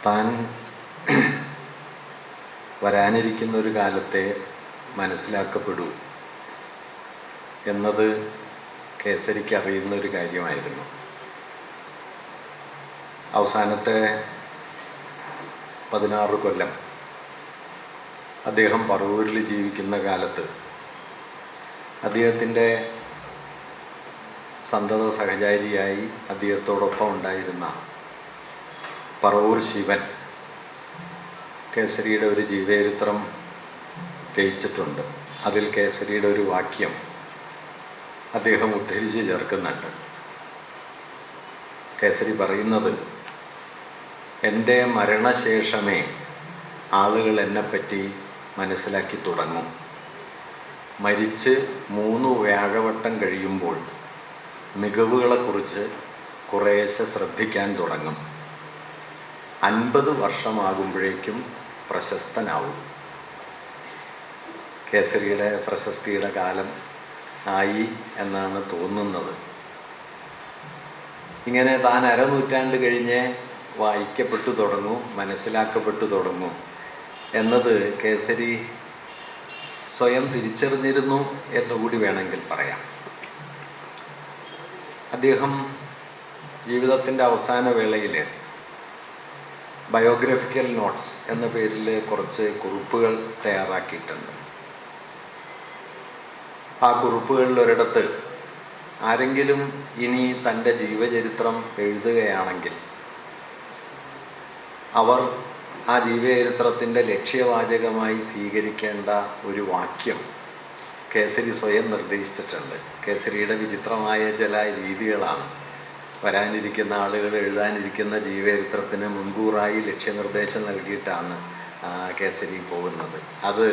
താൻ വരാനിരിക്കുന്ന ഒരു കാലത്തെ മനസ്സിലാക്കപ്പെടൂ എന്നത് കേസരിക്ക് അറിയുന്ന ഒരു കാര്യമായിരുന്നു. അവസാനത്തെ 16 കൊല്ലം അദ്ദേഹം പറവൂരിൽ ജീവിക്കുന്ന കാലത്ത് അദ്ദേഹത്തിൻ്റെ സന്തത സഹചാരിയായി അദ്ദേഹത്തോടൊപ്പം ഉണ്ടായിരുന്ന പറവൂർ ശിവൻ കേസരിയുടെ ഒരു ജീവചരിത്രം രചിച്ചിട്ടുണ്ട്. അതിൽ കേസരിയുടെ ഒരു വാക്യം അദ്ദേഹം ഉദ്ധരിച്ച് ചേർക്കുന്നുണ്ട്. കേസരി പറയുന്നത്, എൻ്റെ മരണശേഷമേ ആളുകൾ എന്നെപ്പറ്റി മനസ്സിലാക്കി തുടങ്ങും. മരിച്ച് 3 വ്യാഴവട്ടം കഴിയുമ്പോൾ മികവുകളെക്കുറിച്ച് കുറേശ്ശെ ശ്രദ്ധിക്കാൻ തുടങ്ങും. 50 വർഷമാകുമ്പോഴേക്കും പ്രശസ്തനാവും. കേസരിയുടെ പ്രശസ്തിയുടെ കാലം ആയി എന്നാണ് തോന്നുന്നത്. ഇങ്ങനെ താൻ അരനൂറ്റാണ്ട് കഴിഞ്ഞ് വായിക്കപ്പെട്ടു തുടങ്ങും, മനസ്സിലാക്കപ്പെട്ടു തുടങ്ങും എന്നത് കേസരി സ്വയം തിരിച്ചറിഞ്ഞിരുന്നു എന്നുകൂടി വേണമെങ്കിൽ പറയാം. അദ്ദേഹം ജീവിതത്തിൻ്റെ അവസാന വേളയിൽ ബയോഗ്രഫിക്കൽ നോട്ട്സ് എന്ന പേരിൽ കുറച്ച് കുറിപ്പുകൾ തയ്യാറാക്കിയിട്ടുണ്ട്. ആ കുറിപ്പുകളിൽ ഒരിടത്ത് ആരെങ്കിലും ഇനി തൻ്റെ ജീവചരിത്രം എഴുതുകയാണെങ്കിൽ അവർ ആ ജീവചരിത്രത്തിൻ്റെ ലക്ഷ്യവാചകമായി സ്വീകരിക്കേണ്ട ഒരു വാക്യം കേസരി സ്വയം നിർദ്ദേശിച്ചിട്ടുണ്ട്. കേസരിയുടെ വിചിത്രമായ ചില രീതികളാണ്. വരാനിരിക്കുന്ന ആളുകൾ എഴുതാനിരിക്കുന്ന ജീവചരിത്രത്തിന് മുൻകൂറായി ലക്ഷ്യനിർദ്ദേശം നൽകിയിട്ടാണ് കേസരി പോകുന്നത്. അത്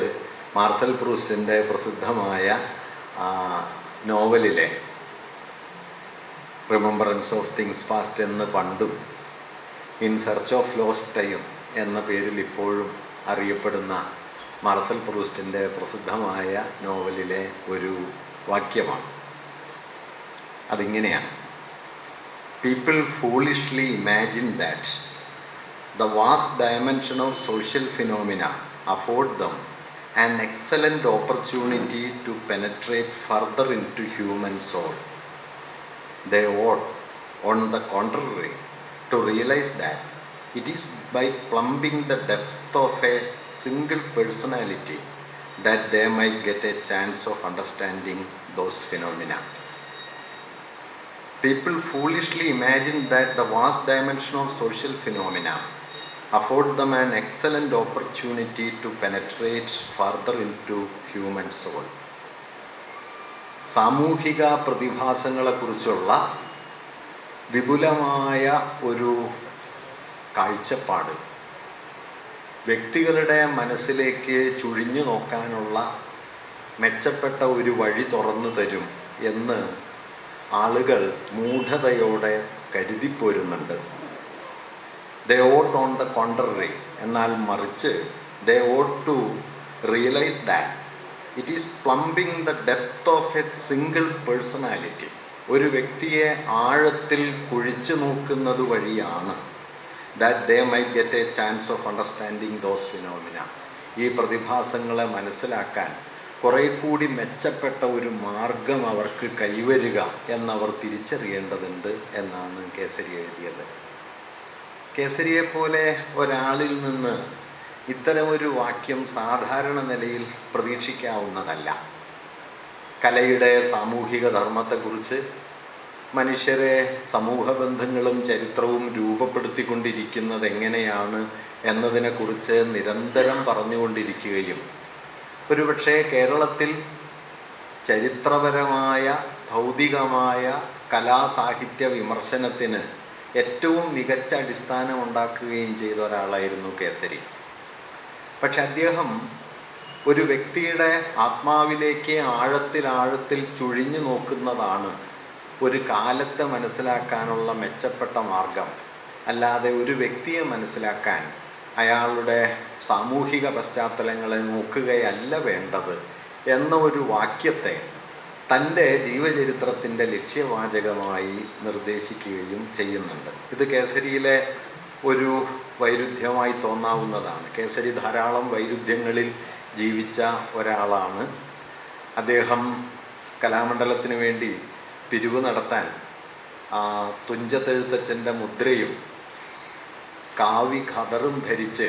മാർസൽ പ്രൂസ്റ്റിൻ്റെ പ്രസിദ്ധമായ നോവലിലെ റിമംബറൻസ് ഓഫ് തിങ്സ് പാസ്റ്റ് എന്ന് പണ്ടും in search of lost time എന്ന പേരിൽ ഇപ്പോഴും അറിയപ്പെടുന്ന മാർസൽ പ്രൂസ്റ്റിൻ്റെ പ്രസിദ്ധമായ നോവലിലെ ഒരു വാക്യമാണ്. അതിങ്ങനെയാണ്: People foolishly imagine that the vast dimension of social phenomena afford them an excellent opportunity to penetrate further into human soul. They ought, on the contrary, to realize that it is by plumbing the depth of a single personality that they might get a chance of understanding those phenomena. People foolishly imagine that the vast dimension of social phenomena afford them an excellent opportunity to penetrate further into human soul. സാമൂഹിക പ്രതിഭാസങ്ങളെക്കുറിച്ചുള്ള വിപുലമായ ഒരു കാഴ്ചപ്പാട് വ്യക്തികളുടെ മനസ്സിലേക്ക് ചുഴിഞ്ഞു നോക്കാനുള്ള മെച്ചപ്പെട്ട ഒരു വഴി തുറന്നു തരും എന്ന് ആളുകൾ മൂഢതയോടെ കരുതിപ്പോരുന്നുണ്ട്. They ought on the contrary, എന്നാൽ മറിച്ച് they ought to realise that it is plumbing the depth of a single personality. ഒരു വ്യക്തിയെ ആഴത്തിൽ കുഴിച്ചു നോക്കുന്നത് വഴിയാണ് that they might get a chance of understanding those phenomena. ഈ പ്രതിഭാസങ്ങളെ മനസ്സിലാക്കാൻ കുറേ കൂടി മെച്ചപ്പെട്ട ഒരു മാർഗം അവർക്ക് കൈവരിക എന്നവർ തിരിച്ചറിയേണ്ടതുണ്ട് എന്നാണ് കേസരി എഴുതിയത്. കേസരിയെപ്പോലെ ഒരാളിൽ നിന്ന് ഇത്തരമൊരു വാക്യം സാധാരണ നിലയിൽ പ്രതീക്ഷിക്കാവുന്നതല്ല. കലയുടെ സാമൂഹിക ധർമ്മത്തെക്കുറിച്ച്, മനുഷ്യരെ സമൂഹ ബന്ധങ്ങളും ചരിത്രവും രൂപപ്പെടുത്തിക്കൊണ്ടിരിക്കുന്നത് എങ്ങനെയാണ് എന്നതിനെക്കുറിച്ച് നിരന്തരം പറഞ്ഞുകൊണ്ടിരിക്കുകയും ഒരുപക്ഷെ കേരളത്തിൽ ചരിത്രപരമായ ഭൗതികമായ കലാസാഹിത്യ വിമർശനത്തിന് ഏറ്റവും മികച്ച അടിസ്ഥാനം ഉണ്ടാക്കുകയും ചെയ്ത ഒരാളായിരുന്നു കേസരി. പക്ഷെ അദ്ദേഹം ഒരു വ്യക്തിയുടെ ആത്മാവിലേക്ക് ആഴത്തിൽ ചുഴിഞ്ഞു നോക്കുന്നതാണ് ഒരു കാലത്തെ മനസ്സിലാക്കാനുള്ള മെച്ചപ്പെട്ട മാർഗം. അല്ലാതെ ഒരു വ്യക്തിയെ മനസ്സിലാക്കാൻ അയാളുടെ സാമൂഹിക പശ്ചാത്തലങ്ങളെ നോക്കുകയല്ല വേണ്ടത് എന്ന ഒരു വാക്യത്തെ തൻ്റെ ജീവചരിത്രത്തിൻ്റെ ലക്ഷ്യവാചകമായി നിർദ്ദേശിക്കുകയും ചെയ്യുന്നുണ്ട്. ഇത് കേസരിയിലെ ഒരു വൈരുദ്ധ്യമായി തോന്നാവുന്നതാണ്. കേസരി ധാരാളം വൈരുദ്ധ്യങ്ങളിൽ ജീവിച്ച ഒരാളാണ്. അദ്ദേഹം കലാമണ്ഡലത്തിന് വേണ്ടി പിരിവ് നടത്താൻ തുഞ്ചത്തെഴുത്തച്ഛൻ്റെ മുദ്രയും കാവി ഖദറും ധരിച്ച്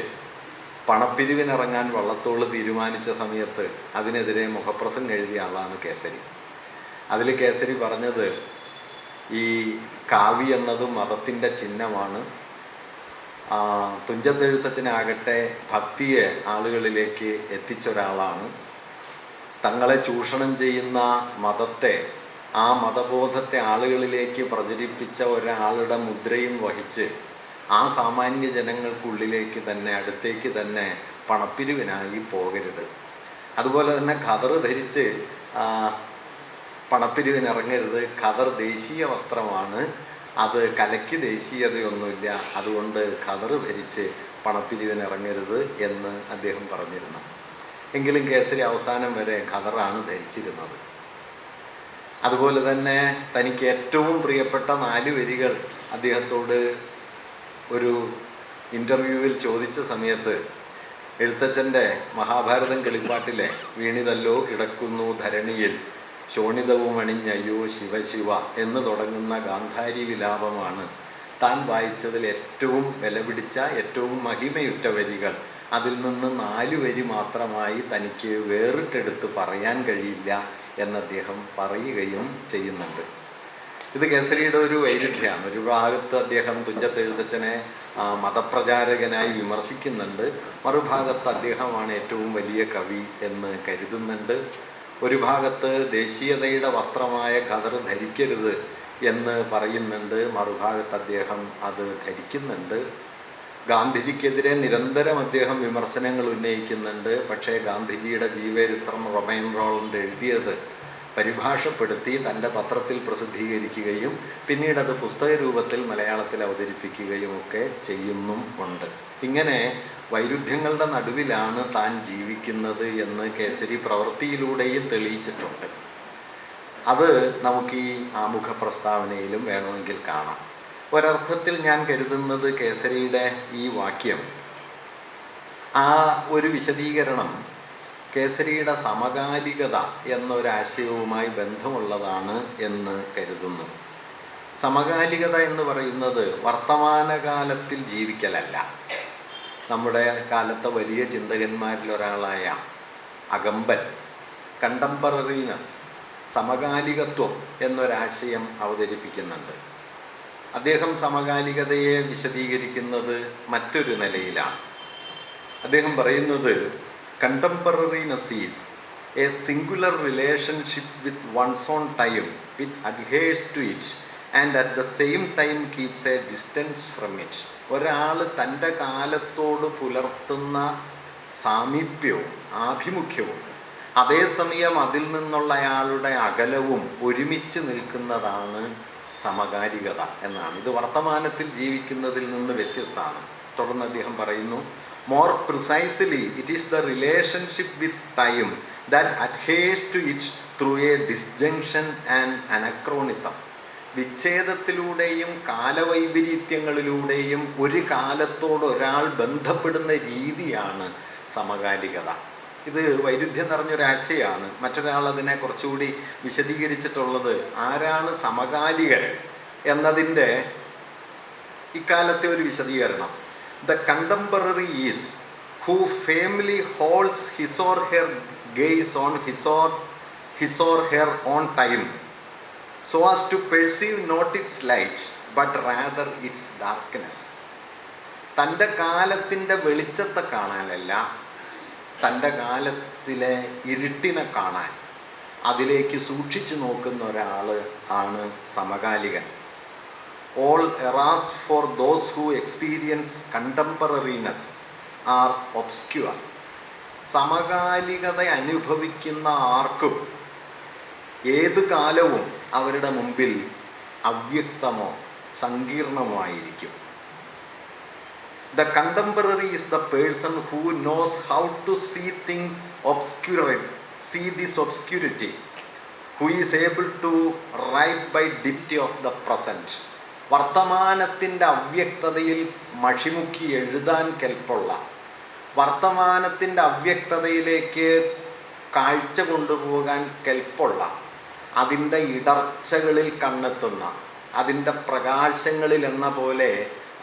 പണപ്പിരിവിനിറങ്ങാൻ വള്ളത്തോൾ തീരുമാനിച്ച സമയത്ത് അതിനെതിരെ മുഖപ്രസംഗം എഴുതിയ ആളാണ് കേസരി. അതിൽ കേസരി പറഞ്ഞത്, ഈ കാവി എന്നത് മതത്തിൻ്റെ ചിഹ്നമാണ്. തുഞ്ചത്തെഴുത്തച്ഛനാകട്ടെ ഭക്തിയെ ആളുകളിലേക്ക് എത്തിച്ചൊരാളാണ്. തങ്ങളെ ചൂഷണം ചെയ്യുന്ന മതത്തെ, ആ മതബോധത്തെ ആളുകളിലേക്ക് പ്രചരിപ്പിച്ച ഒരാളുടെ മുദ്രയും വഹിച്ച് ആ സാമാന്യ ജനങ്ങൾക്കുള്ളിലേക്ക് തന്നെ, അടുത്തേക്ക് തന്നെ പണപ്പിരിവിനായി പോകരുത്. അതുപോലെ തന്നെ ഖദർ ധരിച്ച് പണപ്പിരിവിനിറങ്ങരുത്. ഖദർ ദേശീയ വസ്ത്രമാണ്, അത് കലയ്ക്ക് ദേശീയതയൊന്നുമില്ല, അതുകൊണ്ട് ഖദർ ധരിച്ച് പണപ്പിരിവിനിറങ്ങരുത് എന്ന് അദ്ദേഹം പറഞ്ഞിരുന്നു. എങ്കിലും കേസരി അവസാനം വരെ ഖദറാണ് ധരിച്ചിരുന്നത്. അതുപോലെ തന്നെ തനിക്ക് ഏറ്റവും പ്രിയപ്പെട്ട 4 വരികൾ അദ്ദേഹത്തോട് ഒരു ഇൻ്റർവ്യൂവിൽ ചോദിച്ച സമയത്ത് എഴുത്തച്ഛൻ്റെ മഹാഭാരതം കിളിപ്പാട്ടിലെ വീണിതല്ലോ കിടക്കുന്നു ധരണിയിൽ ശോണിതവും അണിഞ്ഞയ്യോ ശിവശിവ എന്ന് തുടങ്ങുന്ന ഗാന്ധാരി വിലാപമാണ് താൻ വായിച്ചതിൽ ഏറ്റവും വിലപിടിച്ച, ഏറ്റവും മഹിമയുറ്റ വരികൾ. അതിൽ നിന്ന് 4 വരി മാത്രമായി തനിക്ക് വേറിട്ടെടുത്ത് പറയാൻ കഴിയില്ല എന്ന് അദ്ദേഹം പറയുകയും ചെയ്യുന്നുണ്ട്. ഇത് കേസരിയുടെ ഒരു വൈരുദ്ധ്യമാണ്. ഒരു ഭാഗത്ത് അദ്ദേഹം തുഞ്ചത്തെഴുത്തച്ഛനെ മതപ്രചാരകനായി വിമർശിക്കുന്നുണ്ട്, മറുഭാഗത്ത് അദ്ദേഹമാണ് ഏറ്റവും വലിയ കവി എന്ന് കരുതുന്നുണ്ട്. ഒരു ഭാഗത്ത് ദേശീയതയുടെ വസ്ത്രമായ ഖദർ ധരിക്കരുത് എന്ന് പറയുന്നുണ്ട്, മറുഭാഗത്ത് അദ്ദേഹം അത് ധരിക്കുന്നുണ്ട്. ഗാന്ധിജിക്കെതിരെ നിരന്തരം അദ്ദേഹം വിമർശനങ്ങൾ ഉന്നയിക്കുന്നുണ്ട്. പക്ഷേ ഗാന്ധിജിയുടെ ജീവചരിത്രം റൊമൈൻ റോളണ്ട് എഴുതിയത് പരിഭാഷപ്പെടുത്തി തൻ്റെ പത്രത്തിൽ പ്രസിദ്ധീകരിക്കുകയും പിന്നീട് അത് പുസ്തക രൂപത്തിൽ മലയാളത്തിൽ അവതരിപ്പിക്കുകയും ഒക്കെ ചെയ്യുന്നുമുണ്ട്. ഇങ്ങനെ വൈരുദ്ധ്യങ്ങളുടെ നടുവിലാണ് താൻ ജീവിക്കുന്നത് എന്ന് കേസരി പ്രവൃത്തിയിലൂടെയും തെളിയിച്ചിട്ടുണ്ട്. അത് നമുക്ക് ഈ ആമുഖ പ്രസ്താവനയിലും വേണമെങ്കിൽ കാണാം. ഒരർത്ഥത്തിൽ ഞാൻ കരുതുന്നത് കേസരിയുടെ ഈ വാക്യം, ആ ഒരു വിശദീകരണം കേസരിയുടെ സമകാലികത എന്നൊരാശയവുമായി ബന്ധമുള്ളതാണ് എന്ന് കരുതുന്നു. സമകാലികത എന്ന് പറയുന്നത് വർത്തമാനകാലത്തിൽ ജീവിക്കലല്ല. നമ്മുടെ കാലത്തെ വലിയ ചിന്തകന്മാരിൽ ഒരാളായ അകമ്പൻ കണ്ടംപററിനെസ്, സമകാലികത്വം എന്നൊരാശയം അവതരിപ്പിക്കുന്നുണ്ട്. അദ്ദേഹം സമകാലികതയെ വിശദീകരിക്കുന്നത് മറ്റൊരു നിലയിലാണ്. അദ്ദേഹം പറയുന്നത്, contemporariness is a singular relationship with one's own time which adheres to it and at the same time keeps a distance from it. ഒരാൾ തൻ്റെ കാലത്തോട് പുലർത്തുന്ന സാമീപ്യവും ആഭിമുഖ്യവും അതേസമയം അതിൽ നിന്നുള്ള അയാളുടെ അകലവും ഒരുമിച്ച് നിൽക്കുന്നതാണ് സമകാലികത എന്നാണ്. ഇത് വർത്തമാനത്തിൽ ജീവിക്കുന്നതിൽ നിന്ന് വ്യത്യസ്തമാണ്. തുടർന്ന് അദ്ദേഹം പറയുന്നു, more precisely it is the relationship with time that adheres to it through a disjunction and anachronism. വിച്ഛേദത്തിലൂടെയും കാലവൈപരീത്യങ്ങളിലൂടെയും ഒരു കാലത്തോട് ഒരാൾ ബന്ധപ്പെടുന്ന രീതിയാണ് സമകാലികത. ഇത് വൈരുദ്ധ്യം നിറഞ്ഞൊരാശയമാണ്. മറ്റൊരാൾ അതിനെ കുറച്ചുകൂടി വിശദീകരിച്ചിട്ടുള്ളത്, ആരാണ് സമകാലികൻ എന്നതിൻ്റെ ഇക്കാലത്തെ ഒരു വിശദീകരണം. The contemporary is who firmly holds his or her gaze on his or her own time so as to perceive not its light but rather its darkness. തൻ്റെ കാലത്തിൻ്റെ വെളിച്ചത്തെ കാണാനല്ല, തൻ്റെ കാലത്തിലെ ഇരുട്ടിനെ കാണാൻ അതിലേക്ക് സൂക്ഷിച്ചു നോക്കുന്ന ഒരാൾ ആണ് സമകാലികൻ. All eras for those who experience contemporariness are obscure. സമകാലികത അനുഭവിക്കുന്ന ആർക്കും ഏത് കാലവും അവരുടെ മുമ്പിൽ അവ്യക്തമോ സങ്കീർണമോ ആയിരിക്കും. The contemporary is the person who knows how to see things see this obscurity, who is able to write by depth of the present. വർത്തമാനത്തിൻ്റെ അവ്യക്തതയിൽ മഷിമുക്കി എഴുതാൻ കെൽപ്പുള്ള, വർത്തമാനത്തിൻ്റെ അവ്യക്തതയിലേക്ക് കാഴ്ച കൊണ്ടുപോകാൻ കെൽപ്പുള്ള, അതിൻ്റെ ഇടർച്ചകളിൽ കണ്ണെത്തുന്ന, അതിൻ്റെ പ്രകാശങ്ങളിൽ എന്ന പോലെ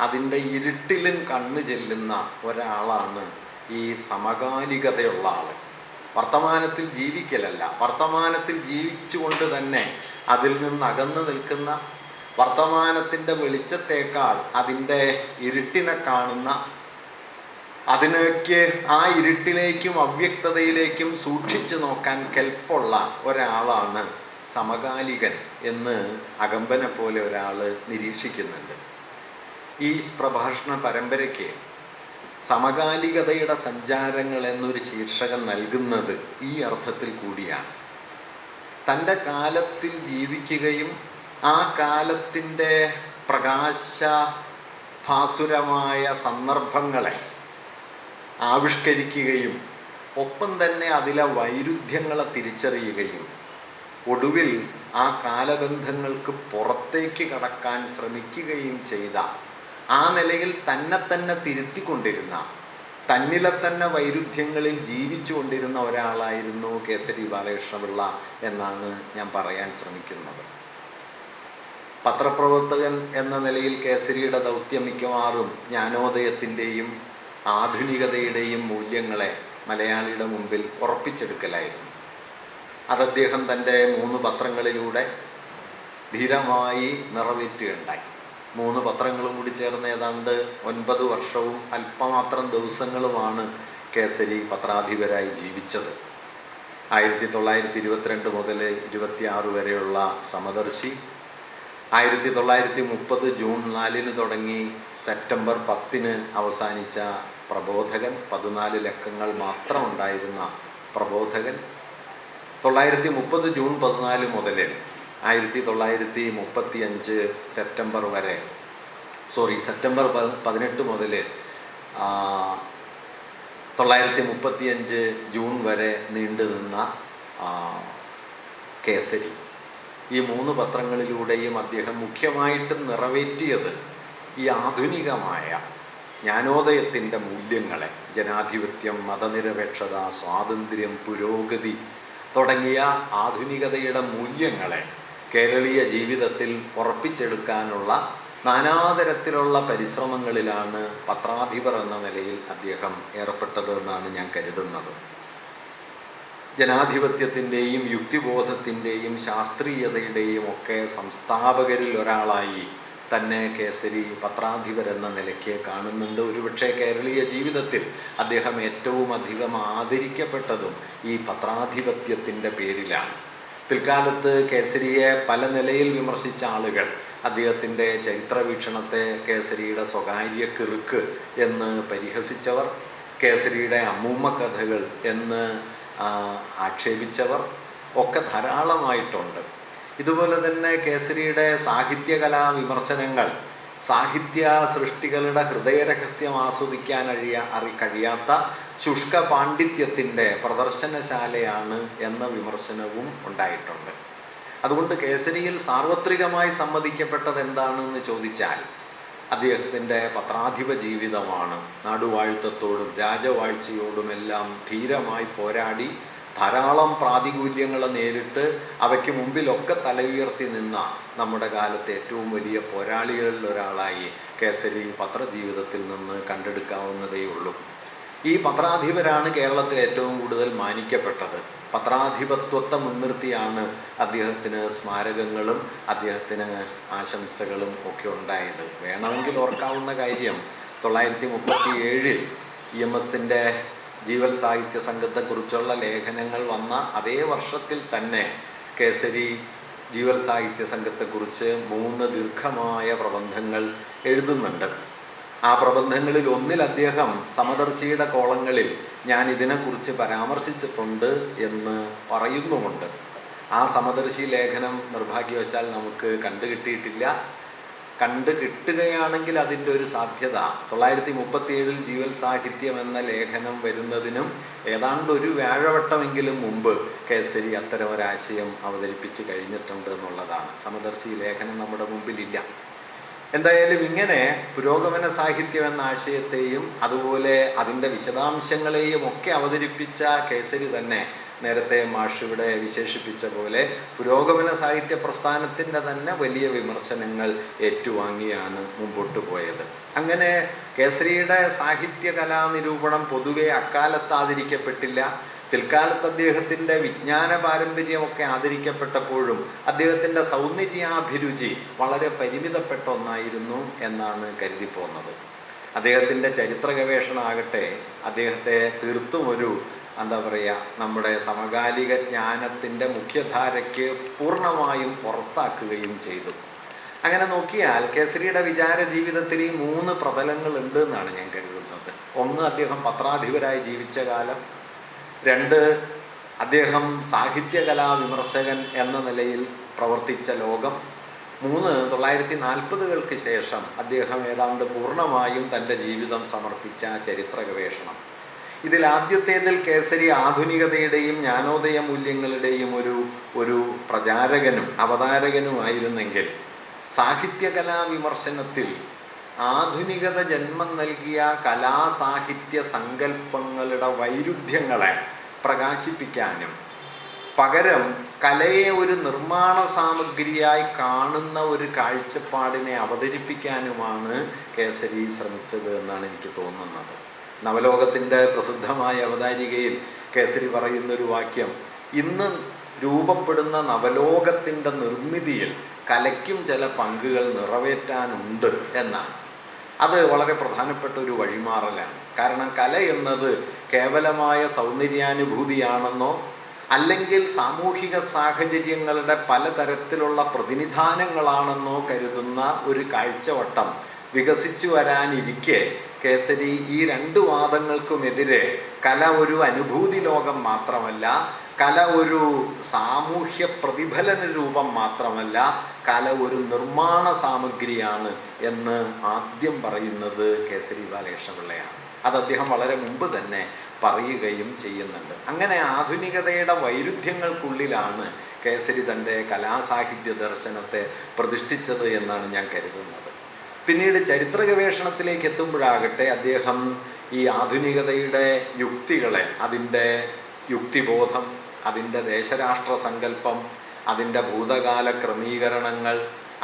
അതിൻ്റെ ഇരുട്ടിലും കണ്ണു ചെല്ലുന്ന ഒരാളാണ് ഈ സമകാലികതയുള്ള ആൾ. വർത്തമാനത്തിൽ ജീവിക്കലല്ല, വർത്തമാനത്തിൽ ജീവിച്ചുകൊണ്ട് തന്നെ അതിൽ നിന്ന് അകന്നു നിൽക്കുന്ന, വർത്തമാനത്തിൻ്റെ വെളിച്ചത്തേക്കാൾ അതിൻ്റെ ഇരുട്ടിനെ കാണുന്ന, അതിനൊക്കെ ആ ഇരുട്ടിലേക്കും അവ്യക്തതയിലേക്കും സൂക്ഷിച്ചു നോക്കാൻ കെൽപ്പുള്ള ഒരാളാണ് സമകാലികൻ എന്ന് അകമ്പനെ പോലെ ഒരാൾ നിരീക്ഷിക്കുന്നുണ്ട്. ഈ പ്രഭാഷണ പരമ്പരയ്ക്ക് സമകാലികതയുടെ സഞ്ചാരങ്ങൾ എന്നൊരു ശീർഷകം നൽകുന്നത് ഈ അർത്ഥത്തിൽ കൂടിയാണ്. തൻ്റെ കാലത്തിൽ ജീവിക്കുകയും ആ കാലത്തിൻ്റെ പ്രകാശഭാസുരമായ സന്ദർഭങ്ങളെ ആവിഷ്കരിക്കുകയും ഒപ്പം തന്നെ അതിലെ വൈരുദ്ധ്യങ്ങളെ തിരിച്ചറിയുകയും ഒടുവിൽ ആ കാലബന്ധങ്ങൾക്ക് പുറത്തേക്ക് കടക്കാൻ ശ്രമിക്കുകയും ചെയ്ത, ആ നിലയിൽ തന്നെ തിരുത്തിക്കൊണ്ടിരുന്ന, തന്നിലെ തന്നെ വൈരുദ്ധ്യങ്ങളിൽ ജീവിച്ചുകൊണ്ടിരുന്ന ഒരാളായിരുന്നു കേസരി ബാലകൃഷ്ണപിള്ള എന്നാണ് ഞാൻ പറയാൻ ശ്രമിക്കുന്നത്. പത്രപ്രവർത്തകൻ എന്ന നിലയിൽ കേസരിയുടെ ദൗത്യം മിക്കവാറും ജ്ഞാനോദയത്തിൻ്റെയും ആധുനികതയുടെയും മൂല്യങ്ങളെ മലയാളിയുടെ മുമ്പിൽ ഉറപ്പിച്ചെടുക്കലായിരുന്നു. അത് അദ്ദേഹം തൻ്റെ 3 പത്രങ്ങളിലൂടെ ധീരമായി നിറവേറ്റുകയുണ്ടായി. 3 പത്രങ്ങളും കൂടി ചേർന്ന് ഏതാണ്ട് 9 വർഷവും അല്പമാത്രം ദിവസങ്ങളുമാണ് കേസരി പത്രാധിപരായി ജീവിച്ചത്. 1922 മുതൽ 26 വരെയുള്ള സമദർശി, 1930 ജൂൺ 4 തുടങ്ങി സെപ്റ്റംബർ 10 അവസാനിച്ച പ്രബോധകൻ, 14 ലക്കങ്ങൾ മാത്രം ഉണ്ടായിരുന്ന പ്രബോധകൻ, 1930 ജൂൺ 14 മുതൽ 1935 സെപ്റ്റംബർ 18 മുതൽ 1935 ജൂൺ വരെ നീണ്ടുനിന്ന കേസരി. ഈ 3 പത്രങ്ങളിലൂടെയും അദ്ദേഹം മുഖ്യമായിട്ടും നിറവേറ്റിയത് ഈ ആധുനികമായ ജ്ഞാനോദയത്തിൻ്റെ മൂല്യങ്ങളെ, ജനാധിപത്യം, മതനിരപേക്ഷത, സ്വാതന്ത്ര്യം, പുരോഗതി തുടങ്ങിയ ആധുനികതയുടെ മൂല്യങ്ങളെ കേരളീയ ജീവിതത്തിൽ ഉറപ്പിച്ചെടുക്കാനുള്ള നാനാതരത്തിലുള്ള പരിശ്രമങ്ങളിലാണ് പത്രാധിപർ എന്ന നിലയിൽ അദ്ദേഹം ഏർപ്പെട്ടതെന്നാണ് ഞാൻ കരുതുന്നത്. ജനാധിപത്യത്തിൻ്റെയും യുക്തിബോധത്തിൻ്റെയും ശാസ്ത്രീയതയുടെയും ഒക്കെ സംസ്ഥാപകരിൽ ഒരാളായി തന്നെ കേസരി പത്രാധിപരെന്ന നിലയ്ക്ക് കാണുന്നുണ്ട്. ഒരുപക്ഷെ കേരളീയ ജീവിതത്തിൽ അദ്ദേഹം ഏറ്റവും അധികം ആദരിക്കപ്പെട്ടതും ഈ പത്രാധിപത്യത്തിൻ്റെ പേരിലാണ്. പിൽക്കാലത്ത് കേസരിയെ പല നിലയിൽ വിമർശിച്ച ആളുകൾ അദ്ദേഹത്തിൻ്റെ ചരിത്രവീക്ഷണത്തെ കേസരിയുടെ സ്വകാര്യ കിറുക്ക് എന്ന് പരിഹസിച്ചവർ, കേസരിയുടെ അമ്മൂമ്മ കഥകൾ എന്ന് ആക്ഷേപിച്ചവർ ഒക്കെ ധാരാളമായിട്ടുണ്ട്. ഇതുപോലെ തന്നെ കേസരിയുടെ സാഹിത്യകലാ വിമർശനങ്ങൾ സാഹിത്യ സൃഷ്ടികളുടെ ഹൃദയരഹസ്യം ആസ്വദിക്കാൻ കഴിയാത്ത ശുഷ്ക പാണ്ഡിത്യത്തിൻ്റെ പ്രദർശനശാലയാണ് എന്ന വിമർശനവും ഉണ്ടായിട്ടുണ്ട്. അതുകൊണ്ട് കേസരിയിൽ സാർവത്രികമായി സമ്മതിക്കപ്പെട്ടത് എന്താണെന്ന് ചോദിച്ചാൽ അദ്ദേഹത്തിൻ്റെ പത്രാധിപ ജീവിതമാണ്. നാടുവാഴ്ത്തത്തോടും രാജവാഴ്ചയോടുമെല്ലാം ധീരമായി പോരാടി ധാരാളം പ്രാതികൂല്യങ്ങളെ നേരിട്ട് അവയ്ക്ക് മുമ്പിലൊക്കെ തലയുയർത്തി നിന്ന നമ്മുടെ കാലത്തെ ഏറ്റവും വലിയ പോരാളികളിൽ ഒരാളായി കേസരി പത്രജീവിതത്തിൽ നിന്ന് കണ്ടെടുക്കാവുന്നതേയുള്ളൂ. ഈ പത്രാധിപരാണ് കേരളത്തിൽ ഏറ്റവും കൂടുതൽ മാനിക്കപ്പെട്ടത്. പത്രാധിപത്വത്തെ മുൻനിർത്തിയാണ് അദ്ദേഹത്തിന് സ്മാരകങ്ങളും അദ്ദേഹത്തിന് ആശംസകളും ഒക്കെ ഉണ്ടായത്. വേണമെങ്കിൽ ഓർക്കാവുന്ന കാര്യം 1937 EMSൻ്റെ ജീവൽ സാഹിത്യ സംഘത്തെക്കുറിച്ചുള്ള ലേഖനങ്ങൾ വന്ന അതേ വർഷത്തിൽ തന്നെ കേസരി ജീവൽ സാഹിത്യ സംഘത്തെക്കുറിച്ച് 3 ദീർഘമായ പ്രബന്ധങ്ങൾ എഴുതുന്നുണ്ട്. ആ പ്രബന്ധങ്ങളിൽ ഒന്നിൽ അദ്ദേഹം സമദർശിയുടെ കോളങ്ങളിൽ ഞാൻ ഇതിനെക്കുറിച്ച് പരാമർശിച്ചിട്ടുണ്ട് എന്ന് പറയുന്നുമുണ്ട്. ആ സമദർശി ലേഖനം നിർഭാഗ്യവശാൽ നമുക്ക് കണ്ടുകിട്ടിയിട്ടില്ല. കിട്ടുകയാണെങ്കിൽ അതിൻ്റെ ഒരു സാധ്യത 1937 ജീവൽ സാഹിത്യം എന്ന ലേഖനം വരുന്നതിനും ഏതാണ്ട് ഒരു വ്യാഴവട്ടമെങ്കിലും മുമ്പ് കേസരി അത്തരം ഒരാശയം അവതരിപ്പിച്ച് കഴിഞ്ഞിട്ടുണ്ട് എന്നുള്ളതാണ്. സമദർശി ലേഖനം നമ്മുടെ മുമ്പിലില്ല. എന്തായാലും ഇങ്ങനെ പുരോഗമന സാഹിത്യം എന്ന ആശയത്തെയും അതുപോലെ അതിൻ്റെ വിശദാംശങ്ങളെയും ഒക്കെ അവതരിപ്പിച്ച കേസരി തന്നെ നേരത്തെ മാഷ് ഇവിടെ വിശേഷിപ്പിച്ച പോലെ പുരോഗമന സാഹിത്യ പ്രസ്ഥാനത്തിൻ്റെ തന്നെ വലിയ വിമർശനങ്ങൾ ഏറ്റുവാങ്ങിയാണ് മുമ്പോട്ട് പോയത്. അങ്ങനെ കേസരിയുടെ സാഹിത്യ കലാനിരൂപണം പൊതുവെ അക്കാലത്ത് ആദരിക്കപ്പെട്ടില്ല. പിൽക്കാലത്ത് അദ്ദേഹത്തിൻ്റെ വിജ്ഞാന പാരമ്പര്യമൊക്കെ ആദരിക്കപ്പെട്ടപ്പോഴും അദ്ദേഹത്തിൻ്റെ സൗന്ദര്യാഭിരുചി വളരെ പരിമിതപ്പെട്ട ഒന്നായിരുന്നു എന്നാണ് കരുതിപ്പോകുന്നത്. അദ്ദേഹത്തിൻ്റെ ചരിത്ര ഗവേഷണമാകട്ടെ അദ്ദേഹത്തെ തീർത്തും ഒരു നമ്മുടെ സമകാലിക ജ്ഞാനത്തിൻ്റെ മുഖ്യധാരയ്ക്ക് പൂർണ്ണമായും പുറത്താക്കുകയും ചെയ്തു. അങ്ങനെ നോക്കിയാൽ കേസരിയുടെ വിചാര ജീവിതത്തിൽ ഈ 3 പ്രതലങ്ങളുണ്ട് എന്നാണ് ഞാൻ കരുതുന്നത്. ഒന്ന്, അദ്ദേഹം പത്രാധിപരായി ജീവിച്ച കാലം. 2, അദ്ദേഹം സാഹിത്യകലാ വിമർശകൻ എന്ന നിലയിൽ പ്രവർത്തിച്ച ലോകം. 3, 1940-കൾക്ക് ശേഷം അദ്ദേഹം ഏതാണ്ട് പൂർണ്ണമായും തൻ്റെ ജീവിതം സമർപ്പിച്ച ചരിത്ര ഗവേഷണം. ഇതിൽ ആദ്യത്തേതിൽ കേസരി ആധുനികതയുടെയും ജ്ഞാനോദയ മൂല്യങ്ങളുടെയും ഒരു പ്രചാരകനും അവതാരകനുമായിരുന്നെങ്കിൽ, സാഹിത്യകലാ വിമർശനത്തിൽ ആധുനികത ജന്മം നൽകിയ കലാസാഹിത്യ സങ്കല്പങ്ങളുടെ വൈരുദ്ധ്യങ്ങളെ പ്രകാശിപ്പിക്കാനും പകരം കലയെ ഒരു നിർമ്മാണ സാമഗ്രിയായി കാണുന്ന ഒരു കാഴ്ചപ്പാടിനെ അവതരിപ്പിക്കാനുമാണ് കേസരി ശ്രമിച്ചത് എന്നാണ് എനിക്ക് തോന്നുന്നത്. നവലോകത്തിൻ്റെ പ്രസിദ്ധമായ അവതാരികയിൽ കേസരി പറയുന്നൊരു വാക്യം, ഇന്ന് രൂപപ്പെടുന്ന നവലോകത്തിൻ്റെ നിർമ്മിതിയിൽ കലയ്ക്കും ചില പങ്കുകൾ നിറവേറ്റാനുണ്ട് എന്നാണ്. അത് വളരെ പ്രധാനപ്പെട്ട ഒരു വഴിമാറലാണ്. കാരണം കല എന്നത് കേവലമായ സൗന്ദര്യാനുഭൂതിയാണെന്നോ അല്ലെങ്കിൽ സാമൂഹിക സാഹചര്യങ്ങളുടെ പലതരത്തിലുള്ള പ്രതിനിധാനങ്ങളാണെന്നോ കരുതുന്ന ഒരു കാഴ്ചവട്ടം വികസിച്ചു വരാനിരിക്കെ കേസരി ഈ 2 വാദങ്ങൾക്കുമെതിരെ കല ഒരു അനുഭൂതി ലോകം മാത്രമല്ല, കല ഒരു സാമൂഹ്യ പ്രതിഫലന രൂപം മാത്രമല്ല, കല ഒരു നിർമ്മാണ സാമഗ്രിയാണ് എന്ന് ആദ്യം പറയുന്നത് കേസരി ബാലകൃഷ്ണപിള്ളയാണ്. അത് അദ്ദേഹം വളരെ മുമ്പ് തന്നെ പറയുകയും ചെയ്യുന്നുണ്ട്. അങ്ങനെ ആധുനികതയുടെ വൈരുദ്ധ്യങ്ങൾക്കുള്ളിലാണ് കേസരി തൻ്റെ കലാസാഹിത്യ ദർശനത്തെ പ്രതിഷ്ഠിച്ചത് എന്നാണ് ഞാൻ കരുതുന്നത്. പിന്നീട് ചരിത്ര ഗവേഷണത്തിലേക്ക് എത്തുമ്പോഴാകട്ടെ അദ്ദേഹം ഈ ആധുനികതയുടെ യുക്തികളെ, അതിൻ്റെ യുക്തിബോധം, അതിൻ്റെ ദേശരാഷ്ട്ര സങ്കല്പം, അതിൻ്റെ ഭൂതകാല ക്രമീകരണങ്ങൾ,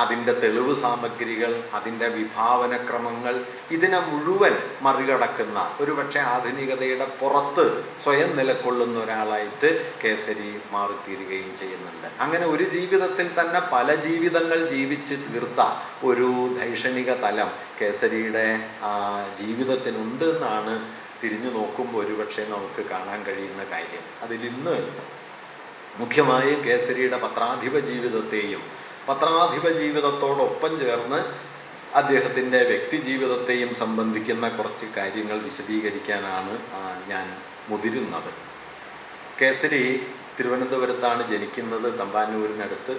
അതിൻ്റെ തെളിവ് സാമഗ്രികൾ, അതിൻ്റെ വിഭാവനക്രമങ്ങൾ, ഇതിനെ മുഴുവൻ മറികടക്കുന്ന ഒരുപക്ഷെ ആധുനികതയുടെ പുറത്ത് സ്വയം നിലകൊള്ളുന്ന ഒരാളായിട്ട് കേസരി മാറിത്തീരുകയും ചെയ്യുന്നുണ്ട്. അങ്ങനെ ഒരു ജീവിതത്തിൽ തന്നെ പല ജീവിതങ്ങൾ ജീവിച്ച് തീർത്ത ഒരു ദൈക്ഷണിക തലം കേസരിയുടെ ജീവിതത്തിനുണ്ട് എന്നാണ് തിരിഞ്ഞു നോക്കുമ്പോൾ ഒരുപക്ഷെ നമുക്ക് കാണാൻ കഴിയുന്ന കാര്യം. അതിലിന്ന് മുഖ്യമായും കേസരിയുടെ പത്രാധിപ ജീവിതത്തെയും പത്രാധിപ ജീവിതത്തോടൊപ്പം ചേർന്ന് അദ്ദേഹത്തിൻ്റെ വ്യക്തി ജീവിതത്തെയും സംബന്ധിക്കുന്ന കുറച്ച് കാര്യങ്ങൾ വിശദീകരിക്കാനാണ് ഞാൻ മുതിരുന്നത്. കേസരി തിരുവനന്തപുരത്താണ് ജനിക്കുന്നത്, തമ്പാനൂരിനടുത്ത്.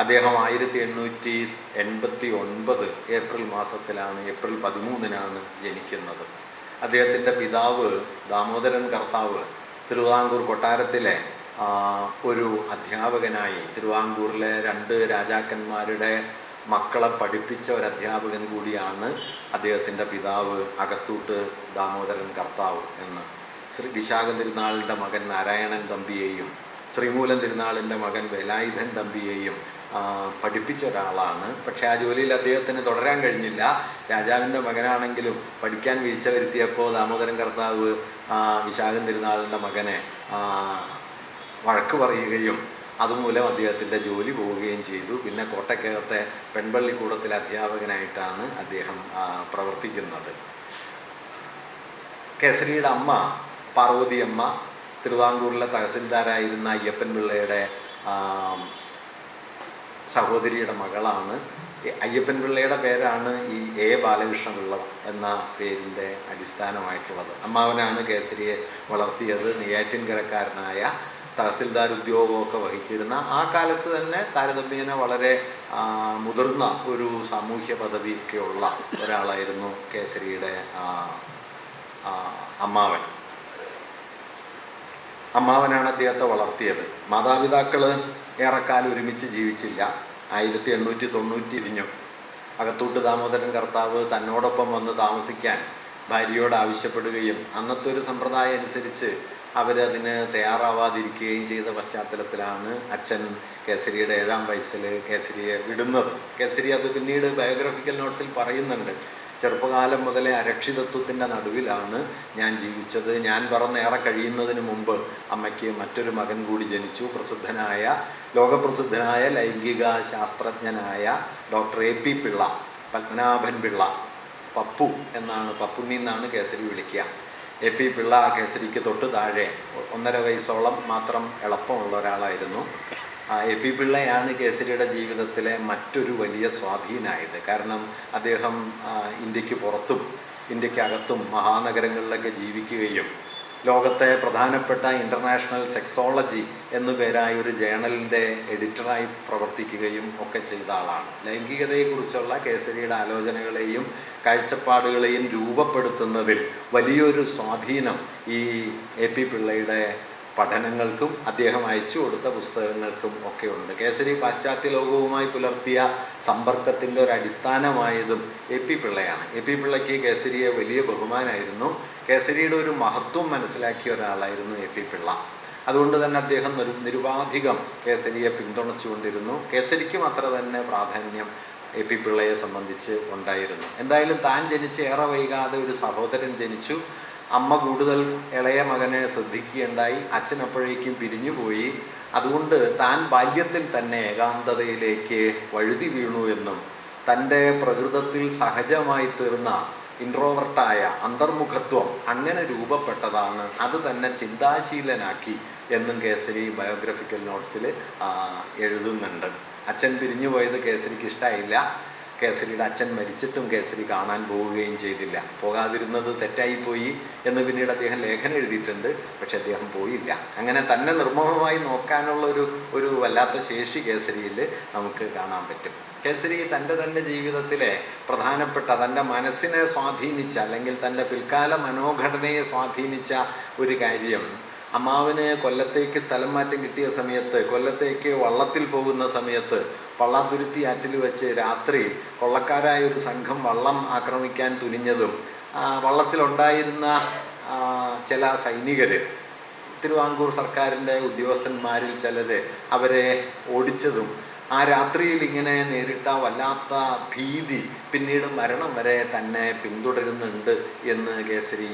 അദ്ദേഹം 1889 ഏപ്രിൽ മാസത്തിലാണ്, ഏപ്രിൽ 13-നാണ് ജനിക്കുന്നത്. അദ്ദേഹത്തിൻ്റെ പിതാവ് ദാമോദരൻ കർത്താവ് തിരുവിതാംകൂർ കൊട്ടാരത്തിലെ ഒരു അധ്യാപകനായി, തിരുവിതാംകൂറിലെ 2 രാജാക്കന്മാരുടെ മക്കളെ പഠിപ്പിച്ച ഒരു അധ്യാപകൻ കൂടിയാണ് അദ്ദേഹത്തിൻ്റെ പിതാവ് അകത്തൂട്ട് ദാമോദരൻ കർത്താവ് എന്ന്. വിശാഖ തിരുനാളിൻ്റെ മകൻ നാരായണൻ തമ്പിയെയും ശ്രീമൂലം തിരുനാളിൻ്റെ മകൻ വേലായുധൻ തമ്പിയെയും പഠിപ്പിച്ച ഒരാളാണ്. പക്ഷേ ആ ജോലിയിൽ അദ്ദേഹത്തിന് തുടരാൻ കഴിഞ്ഞില്ല. രാജാവിൻ്റെ മകനാണെങ്കിലും പഠിക്കാൻ വീഴ്ച വരുത്തിയപ്പോൾ ദാമോദരൻ കർത്താവ് വിശാഖൻ തിരുനാളിൻ്റെ മകനെ വഴക്ക് പറയുകയും അതുമൂലം അദ്ദേഹത്തിൻ്റെ ജോലി പോവുകയും ചെയ്തു. പിന്നെ കോട്ടക്കകത്തെ പെൺപള്ളിക്കൂടത്തിലെ അധ്യാപകനായിട്ടാണ് അദ്ദേഹം പ്രവർത്തിക്കുന്നത്. കേസരിയുടെ അമ്മ പാർവതിയമ്മ തിരുവിതാംകൂറിലെ തഹസിൽദാരായിരുന്ന അയ്യപ്പൻ പിള്ളയുടെ സഹോദരിയുടെ മകളാണ്. അയ്യപ്പൻ പിള്ളയുടെ പേരാണ് ഈ എ ബാലകൃഷ്ണപിള്ള എന്ന പേരിൻ്റെ അടിസ്ഥാനമായിട്ടുള്ളത്. അമ്മാവനാണ് കേസരിയെ വളർത്തിയത്. നെയ്യാറ്റിൻകരക്കാരനായ തഹസിൽദാർ ഉദ്യോഗമൊക്കെ വഹിച്ചിരുന്ന, ആ കാലത്ത് തന്നെ താരതമ്യേന വളരെ മുതിർന്ന ഒരു സാമൂഹ്യ പദവിയൊക്കെയുള്ള ഒരാളായിരുന്നു കേസരിയുടെ അമ്മാവനാണ് അദ്ദേഹത്തെ വളർത്തിയത്. മാതാപിതാക്കൾ ഏറെക്കാലം ഒരുമിച്ച് ജീവിച്ചില്ല. 1890 പിരിഞ്ഞു. അകത്തൂട്ട് ദാമോദരൻ കർത്താവ് തന്നോടൊപ്പം വന്ന് താമസിക്കാൻ ഭാര്യയോട് ആവശ്യപ്പെടുകയും അന്നത്തെ ഒരു സമ്പ്രദായം അനുസരിച്ച് അവരതിന് തയ്യാറാവാതിരിക്കുകയും ചെയ്ത പശ്ചാത്തലത്തിലാണ് അച്ഛൻ കേസരിയുടെ 7-ാം വയസ്സിൽ കേസരിയെ വിടുന്നത്. കേസരി അത് പിന്നീട് ബയോഗ്രഫിക്കൽ നോട്ട്സിൽ പറയുന്നുണ്ട്. ചെറുപ്പകാലം മുതലേ അരക്ഷിതത്വത്തിൻ്റെ നടുവിലാണ് ഞാൻ ജീവിച്ചത്. ഞാൻ പറന്നേറെ കഴിയുന്നതിന് മുമ്പ് അമ്മയ്ക്ക് മറ്റൊരു മകൻ കൂടി ജനിച്ചു. ലോകപ്രസിദ്ധനായ ലൈംഗിക ശാസ്ത്രജ്ഞനായ ഡോക്ടർ AP പിള്ള, പത്മനാഭൻ പിള്ള, പപ്പു എന്നാണ്, പപ്പുണ്ണി എന്നാണ് കേസരി വിളിക്കുക. AP പിള്ള കേസരിക്ക് തൊട്ട് താഴെ 1.5 വയസ്സോളം മാത്രം എളുപ്പമുള്ള ഒരാളായിരുന്നു. AP പിള്ളയാണ് കേസരിയുടെ ജീവിതത്തിലെ മറ്റൊരു വലിയ സ്വാധീനമായത്. കാരണം അദ്ദേഹം ഇന്ത്യക്ക് പുറത്തും ഇന്ത്യക്കകത്തും മഹാനഗരങ്ങളിലൊക്കെ ജീവിക്കുകയും ലോകത്തെ പ്രധാനപ്പെട്ട ഇൻ്റർനാഷണൽ സെക്സോളജി എന്നു പേരായ ഒരു ജേണലിൻ്റെ എഡിറ്ററായി പ്രവർത്തിക്കുകയും ഒക്കെ ചെയ്ത ആളാണ്. ലൈംഗികതയെക്കുറിച്ചുള്ള കേസരിയുടെ ആലോചനകളെയും കാഴ്ചപ്പാടുകളെയും രൂപപ്പെടുത്തുന്നതിൽ വലിയൊരു സ്വാധീനം ഈ AP പിള്ളയുടെ പഠനങ്ങൾക്കും അദ്ദേഹം അയച്ചു കൊടുത്ത പുസ്തകങ്ങൾക്കും ഒക്കെ ഉണ്ട്. കേസരി പാശ്ചാത്യ ലോകവുമായി പുലർത്തിയ സമ്പർക്കത്തിൻ്റെ ഒരു അടിസ്ഥാനമായതും AP പിള്ളയാണ്. AP പിള്ളയ്ക്ക് കേസരിയെ വലിയ ബഹുമാനമായിരുന്നു. കേസരിയുടെ ഒരു മഹത്വം മനസ്സിലാക്കിയ ഒരാളായിരുന്നു AP പിള്ള. അതുകൊണ്ട് തന്നെ അദ്ദേഹം നിരുപാധികം കേസരിയെ പിന്തുണച്ചുകൊണ്ടിരുന്നു. കേസരിക്കും അത്ര തന്നെ പ്രാധാന്യം AP പിള്ളയെ സംബന്ധിച്ച് ഉണ്ടായിരുന്നു. എന്തായാലും താൻ ജനിച്ച് ഏറെ വൈകാതെ ഒരു സഹോദരൻ ജനിച്ചു. അമ്മ കൂടുതൽ ഇളയ മകനെ ശ്രദ്ധിക്കുകയുണ്ടായി. അച്ഛൻ അപ്പോഴേക്കും പിരിഞ്ഞുപോയി. അതുകൊണ്ട് താൻ ബാല്യത്തിൽ തന്നെ ഏകാന്തതയിലേക്ക് വഴുതി വീണു എന്നും തൻ്റെ പ്രകൃതത്തിൽ സഹജമായി തീർന്ന ഇൻട്രോവർട്ടായ അന്തർമുഖത്വം അങ്ങനെ രൂപപ്പെട്ടതാണ്, അത് തന്നെ ചിന്താശീലനാക്കി എന്നും കേസരി ബയോഗ്രഫിക്കൽ നോട്ട്സിൽ എഴുതുന്നുണ്ട്. അച്ഛൻ പിരിഞ്ഞു പോയത് കേസരിക്ക് ഇഷ്ടമായില്ല. കേസരിയുടെ അച്ഛൻ മരിച്ചിട്ടും കേസരി കാണാൻ പോവുകയും ചെയ്തില്ല. പോകാതിരുന്നത് തെറ്റായിപ്പോയി എന്ന് പിന്നീട് അദ്ദേഹം ലേഖനം എഴുതിയിട്ടുണ്ട്. പക്ഷെ അദ്ദേഹം പോയില്ല. അങ്ങനെ തന്നെ നിർമ്മമമായി നോക്കാനുള്ള ഒരു വല്ലാത്ത ശേഷി കേസരിയിൽ നമുക്ക് കാണാൻ പറ്റും. കേസരി തൻ്റെ ജീവിതത്തിലെ പ്രധാനപ്പെട്ട തൻ്റെ മനസ്സിനെ സ്വാധീനിച്ച, അല്ലെങ്കിൽ തൻ്റെ പിൽക്കാല മനോഘടനയെ സ്വാധീനിച്ച ഒരു കാര്യം, അമ്മാവിന് കൊല്ലത്തേക്ക് സ്ഥലം മാറ്റം കിട്ടിയ സമയത്ത്, കൊല്ലത്തേക്ക് വള്ളത്തിൽ പോകുന്ന സമയത്ത് പള്ളാത്തുരുത്തി ആറ്റിൽ വെച്ച് രാത്രി കൊള്ളക്കാരായ ഒരു സംഘം വള്ളം ആക്രമിക്കാൻ തുനിഞ്ഞതും വള്ളത്തിലുണ്ടായിരുന്ന ചില സൈനികർ, തിരുവിതാംകൂർ സർക്കാരിൻ്റെ ഉദ്യോഗസ്ഥന്മാരിൽ ചിലർ അവരെ ഓടിച്ചതും ആ രാത്രിയിൽ ഇങ്ങനെ നേരിട്ട വല്ലാത്ത ഭീതി പിന്നീട് മരണം വരെ തന്നെ പിന്തുടരുന്നുണ്ട് എന്ന് കേസരി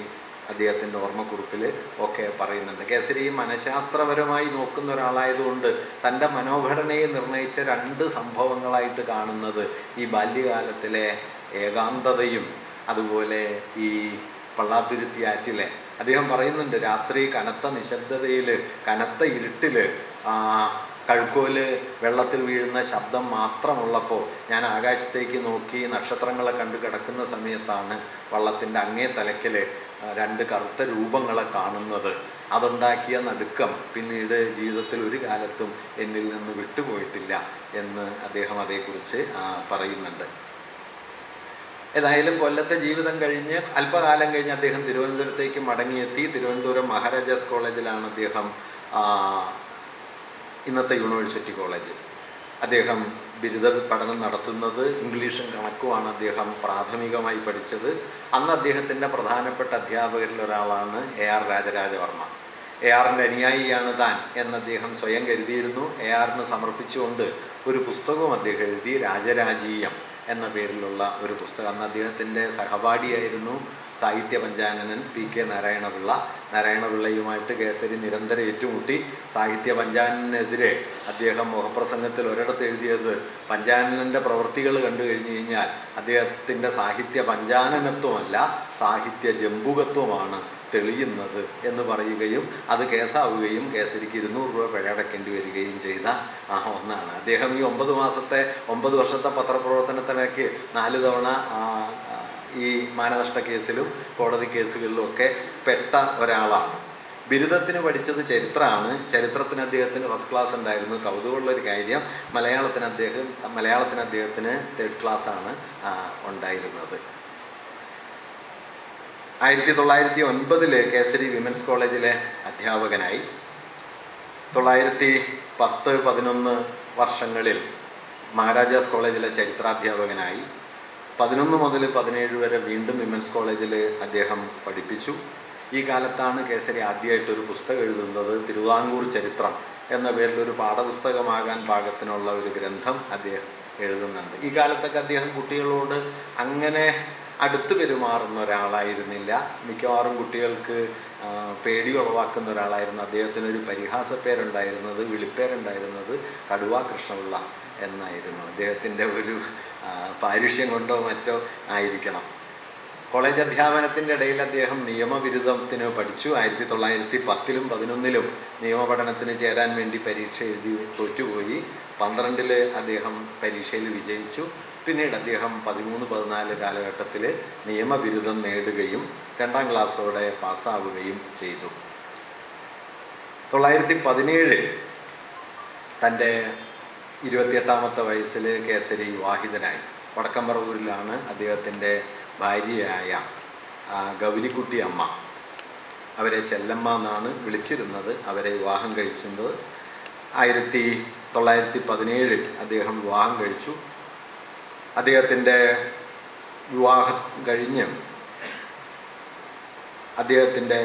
അദ്ദേഹത്തിൻ്റെ ഓർമ്മക്കുറിപ്പിൽ ഒക്കെ പറയുന്നുണ്ട്. കേസരി മനഃശാസ്ത്രപരമായി നോക്കുന്ന ഒരാളായതുകൊണ്ട് തൻ്റെ മനോഘടനയെ നിർണയിച്ച 2 സംഭവങ്ങളായിട്ട് കാണുന്നത് ഈ ബാല്യകാലത്തിലെ ഏകാന്തതയും അതുപോലെ ഈ പള്ളാത്തുരുത്തി ആറ്റിലെ, അദ്ദേഹം പറയുന്നുണ്ട്, രാത്രി കനത്ത നിശബ്ദതയിൽ, കനത്ത ഇരുട്ടിൽ കഴുക്കോല് വെള്ളത്തിൽ വീഴുന്ന ശബ്ദം മാത്രമുള്ളപ്പോൾ ഞാൻ ആകാശത്തേക്ക് നോക്കി നക്ഷത്രങ്ങളെ കണ്ടു കിടക്കുന്ന സമയത്താണ് വള്ളത്തിൻ്റെ അങ്ങേ തലയ്ക്കൽ 2 കറുത്ത രൂപങ്ങളെ കാണുന്നത്. അതുണ്ടാക്കിയ നടുക്കം പിന്നീട് ജീവിതത്തിൽ ഒരു കാലത്തും എന്നിൽ നിന്ന് വിട്ടുപോയിട്ടില്ല എന്ന് അദ്ദേഹം അതേക്കുറിച്ച് പറയുന്നുണ്ട്. ഏതായാലും കൊല്ലത്തെ ജീവിതം കഴിഞ്ഞ് അല്പകാലം കഴിഞ്ഞ് അദ്ദേഹം തിരുവനന്തപുരത്തേക്ക് മടങ്ങിയെത്തി. തിരുവനന്തപുരം മഹാരാജാസ് കോളേജിലാണ് അദ്ദേഹം, ഇന്നത്തെ യൂണിവേഴ്സിറ്റി കോളേജ്, അദ്ദേഹം ബിരുദ പഠനം നടത്തുന്നത്. ഇംഗ്ലീഷും കണക്കുമാണ് അദ്ദേഹം പ്രാഥമികമായി പഠിച്ചത്. അന്ന് അദ്ദേഹത്തിൻ്റെ പ്രധാനപ്പെട്ട അധ്യാപകരിൽ ഒരാളാണ് AR രാജരാജവർമ്മ. ARൻ്റെ അനുയായിയാണ് താൻ എന്ന് അദ്ദേഹം സ്വയം കരുതിയിരുന്നു. ARന് സമർപ്പിച്ചുകൊണ്ട് ഒരു പുസ്തകവും അദ്ദേഹം എഴുതി, രാജരാജീയം എന്ന പേരിലുള്ള ഒരു പുസ്തകം. അന്ന് അദ്ദേഹത്തിൻ്റെ സഹപാഠിയായിരുന്നു സാഹിത്യ പഞ്ചാനനൻ PK നാരായണപിള്ളയുമായിട്ട് കേസരി നിരന്തരം ഏറ്റുമുട്ടി. സാഹിത്യ പഞ്ചാനനെതിരെ അദ്ദേഹം മുഖപ്രസംഗത്തിൽ ഒരിടത്ത് എഴുതിയത്, പഞ്ചാനനൻ്റെ പ്രവൃത്തികൾ കണ്ടു കഴിഞ്ഞു കഴിഞ്ഞാൽ അദ്ദേഹത്തിൻ്റെ സാഹിത്യ പഞ്ചാനനത്വമല്ല സാഹിത്യ ജമ്പുകത്വമാണ് തെളിയുന്നത് എന്ന് പറയുകയും അത് കേസാവുകയും കേസരിക്ക് 200 രൂപ പിഴയടക്കേണ്ടി വരികയും ചെയ്ത ഒന്നാണ്. അദ്ദേഹം ഈ 9 വർഷത്തെ പത്രപ്രവർത്തനത്തിനൊക്കെ 4 തവണ ഈ മാനനഷ്ട കേസിലും കോടതി കേസുകളിലും ഒക്കെ പെട്ട ഒരാളാണ്. ബിരുദത്തിന് പഠിച്ചത് ചരിത്രമാണ്. ചരിത്രത്തിന് അദ്ദേഹത്തിന് ഫസ്റ്റ് ക്ലാസ് ഉണ്ടായിരുന്നു. കൗതുകമുള്ളൊരു കാര്യം, മലയാളത്തിന് അദ്ദേഹത്തിന് 3rd ക്ലാസ്സാണ് ഉണ്ടായിരുന്നത്. 1909 കേസരി വിമൻസ് കോളേജിലെ അധ്യാപകനായി. 910-11 വർഷങ്ങളിൽ മഹാരാജാസ് കോളേജിലെ ചരിത്രാധ്യാപകനായി. 11 മുതൽ 17 വരെ വീണ്ടും വിമൻസ് കോളേജിൽ അദ്ദേഹം പഠിപ്പിച്ചു. ഈ കാലത്താണ് കേസരി ആദ്യമായിട്ടൊരു പുസ്തകം എഴുതുന്നത്. തിരുവിതാംകൂർ ചരിത്രം എന്ന പേരിൽ ഒരു പാഠപുസ്തകമാകാൻ പാകത്തിനുള്ള ഒരു ഗ്രന്ഥം അദ്ദേഹം എഴുതുന്നുണ്ട്. ഈ കാലത്തൊക്കെ അദ്ദേഹം കുട്ടികളോട് അങ്ങനെ അടുത്ത് പെരുമാറുന്ന ഒരാളായിരുന്നില്ല. മിക്കവാറും കുട്ടികൾക്ക് പേടി ഉളവാക്കുന്ന ഒരാളായിരുന്നു. അദ്ദേഹത്തിനൊരു പരിഹാസപ്പേരുണ്ടായിരുന്നത്, വിളിപ്പേരുണ്ടായിരുന്നത് കടുവ കൃഷ്ണപിള്ള എന്നായിരുന്നു. അദ്ദേഹത്തിൻ്റെ ഒരു പാരുഷ്യം കൊണ്ടോ മറ്റോ ആയിരിക്കണം. കോളേജ് അധ്യാപനത്തിൻ്റെ ഇടയിൽ അദ്ദേഹം നിയമബിരുദത്തിന് പഠിച്ചു. 1910-ലും 11-ലും നിയമപഠനത്തിന് ചേരാൻ വേണ്ടി പരീക്ഷ എഴുതി തോറ്റുപോയി. 12-ൽ അദ്ദേഹം പരീക്ഷയിൽ വിജയിച്ചു. പിന്നീട് അദ്ദേഹം 13-14 കാലഘട്ടത്തിൽ നിയമബിരുദം നേടുകയും 2ാം ക്ലാസ്സോടെ പാസ്സാവുകയും ചെയ്തു. 1917 തൻ്റെ 28ാമത്തെ വയസ്സിൽ കേസരി വിവാഹിതനായി. വടക്കമ്പറവൂരിലാണ് അദ്ദേഹത്തിൻ്റെ ഭാര്യയായ ഗൗരിക്കുട്ടി അമ്മ, അവരെ ചെല്ലമ്മ എന്നാണ് വിളിച്ചിരുന്നത്, അവരെ വിവാഹം കഴിച്ചത്. 1917 അദ്ദേഹം വിവാഹം കഴിച്ചു. അദ്ദേഹത്തിൻ്റെ വിവാഹം കഴിഞ്ഞ് അദ്ദേഹത്തിൻ്റെ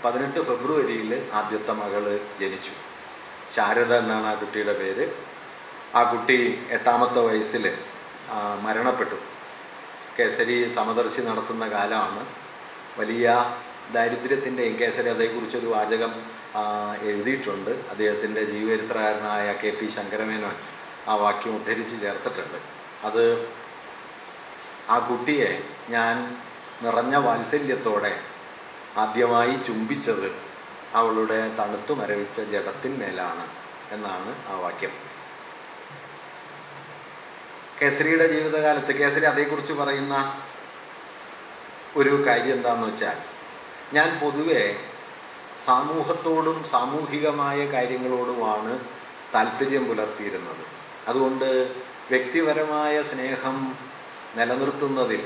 18 ഫെബ്രുവരിയിൽ ആദ്യത്തെ മകള് ജനിച്ചു. ശാരദ എന്നാണ് ആ കുട്ടിയുടെ പേര്. ആ കുട്ടി 8ാമത്തെ വയസ്സിൽ മരണപ്പെട്ടു. കേസരി സമദർശി നടത്തുന്ന കാലമാണ്. വലിയ ദാരിദ്ര്യത്തിൻ്റെയും, കേസരി അതേക്കുറിച്ചൊരു വാചകം എഴുതിയിട്ടുണ്ട്. അദ്ദേഹത്തിൻ്റെ ജീവചരിത്രകാരനായ KP ശങ്കരമേനോൻ ആ വാക്യം ഉദ്ധരിച്ച് ചേർത്തിട്ടുണ്ട്. അത് ആ കുട്ടിയെ ഞാൻ നിറഞ്ഞ വാത്സല്യത്തോടെ ആദ്യമായി ചുംബിച്ചത് അവളുടെ തണുത്തു മരവിച്ച ജഡത്തിന്മേലാണ് എന്നാണ് ആ വാക്യം. കേസരിയുടെ ജീവിതകാലത്ത് കേസരി അതേക്കുറിച്ച് പറയുന്ന ഒരു കാര്യം എന്താണെന്ന് വെച്ചാൽ, ഞാൻ പൊതുവെ സമൂഹത്തോടും സാമൂഹികമായ കാര്യങ്ങളോടുമാണ് താല്പര്യം പുലർത്തിയിരുന്നത്. അതുകൊണ്ട് വ്യക്തിപരമായ സ്നേഹം നിലനിർത്തുന്നതിൽ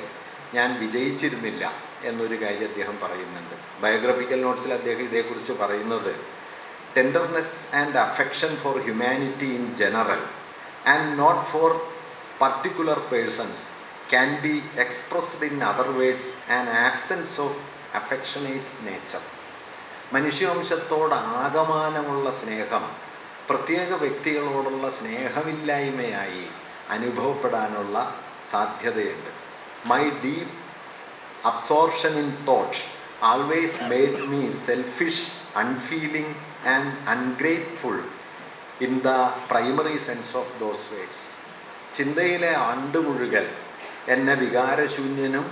ഞാൻ വിജയിച്ചിരുന്നില്ല എന്നൊരു കാര്യം അദ്ദേഹം പറയുന്നുണ്ട്. ബയോഗ്രഫിക്കൽ നോട്ട്സിൽ അദ്ദേഹം ഇതേക്കുറിച്ച് പറയുന്നത്, tenderness and affection for humanity in general and not for particular persons can be expressed in other words an absence of affectionate nature. മനുഷ്യവംശത്തോട് ആകമാനമുള്ള സ്നേഹം പ്രത്യേക വ്യക്തികളോടുള്ള സ്നേഹമില്ലായ്മയായി അനുഭവപ്പെടാനുള്ള സാധ്യതയുണ്ട്. My deep absorption in thought always made me selfish, unfeeling and ungrateful in the primary sense of those words. ചിന്തയിലെ ആണ്ടുമുഴുകൽ എന്നെ വികാരശൂന്യനും